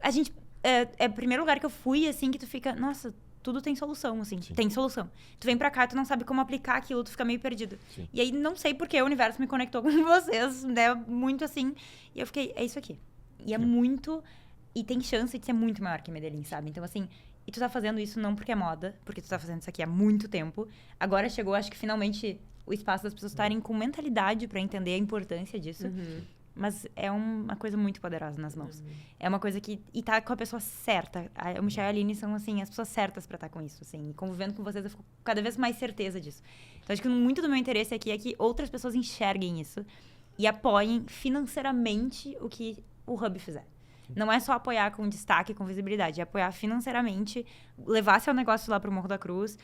a gente... É o primeiro lugar que eu fui, assim, que tu fica... Nossa, tudo tem solução, assim. Sim. Tem solução. Tu vem pra cá, tu não sabe como aplicar aquilo, tu fica meio perdido. Sim. E aí, não sei por que o universo me conectou com vocês, né? Muito assim. E eu fiquei, é isso aqui. E é muito... E tem chance de ser muito maior que Medellín, sabe? Então, assim... E tu tá fazendo isso não porque é moda, porque tu tá fazendo isso aqui há muito tempo. Agora chegou, acho que finalmente, o espaço das pessoas estarem com mentalidade pra entender a importância disso. Mas é uma coisa muito poderosa nas mãos. É uma coisa que... E tá com a pessoa certa. O Michel e a Aline são, assim, as pessoas certas pra estar com isso, assim. E convivendo com vocês, eu fico cada vez mais certeza disso. Então, acho que muito do meu interesse aqui é que outras pessoas enxerguem isso e apoiem financeiramente o que o Hub fizer. Não é só apoiar com destaque, com visibilidade. É apoiar financeiramente, levar seu negócio lá pro Morro da Cruz.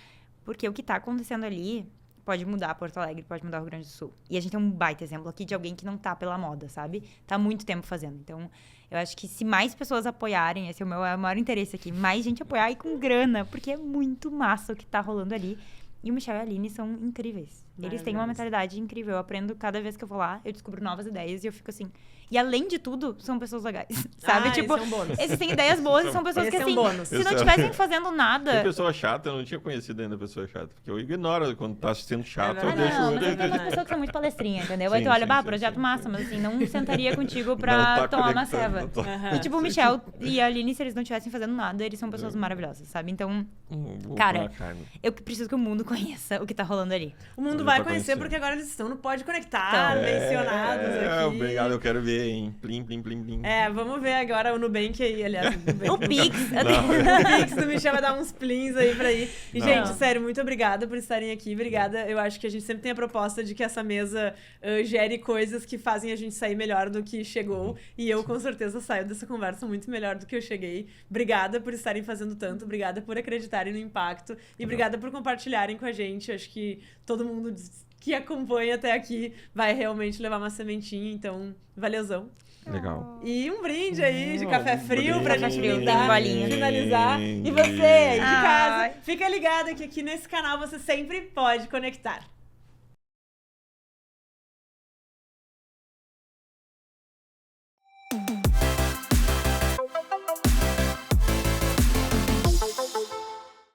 Porque o que tá acontecendo ali pode mudar Porto Alegre, pode mudar o Rio Grande do Sul. E a gente tem um baita exemplo aqui de alguém que não tá pela moda, sabe? Tá há muito tempo fazendo. Então, eu acho que se mais pessoas apoiarem, esse é o meu maior interesse aqui, mais gente apoiar e com grana. Porque é muito massa o que tá rolando ali. E o Michel e a Aline são incríveis. Eles têm uma mentalidade incrível. Eu aprendo cada vez que eu vou lá, eu descubro novas ideias e eu fico assim... E além de tudo, são pessoas legais, sabe? Tipo, esse é um bônus. esses têm ideias boas e são pessoas Esse que, é um assim, bônus. se não estivessem fazendo Tem nada... pessoa chata, eu não tinha conhecido ainda pessoa chata. Porque eu ignoro quando tá sendo chato, eu verdade. deixo... Não, mas eu tem umas deixo- pessoas que são muito palestrinha, entendeu? Aí Sim, tu olha, sim, bah, sim, projeto sim, massa, sim. mas assim, não sentaria contigo Não pra tá tomar uma conectando, ceva. não tô- Aham. E tipo, o Michel e a Aline, se eles não estivessem fazendo nada, eles são pessoas maravilhosas, sabe? Então, Vou Cara, pôr na carne. eu preciso que o mundo conheça o que tá rolando ali. O mundo Ele vai tá conhecer conhecendo. porque agora eles estão no Pode Conectar, Então. mencionados aqui. Obrigado, eu quero ver, hein? Plim, plim, plim, plim. Vamos ver agora o Nubank aí, aliás. O Pix. O Pix do Michel vai dar uns plins aí pra ir. E, Não. gente, sério, muito obrigada por estarem aqui. Obrigada. Eu acho que a gente sempre tem a proposta de que essa mesa gere coisas que fazem a gente sair melhor do que chegou. E eu, com certeza, saio dessa conversa muito melhor do que eu cheguei. Obrigada por estarem fazendo tanto. Obrigada por acreditarem no impacto. E obrigada por compartilharem com a gente. Acho que todo mundo que acompanha até aqui vai realmente levar uma sementinha. Então, valeuzão. Legal. E um brinde aí de café frio pra Café gente frio, brindar, tem bolinha. finalizar. E você aí de casa, Ai. fica ligado que aqui nesse canal você sempre pode conectar.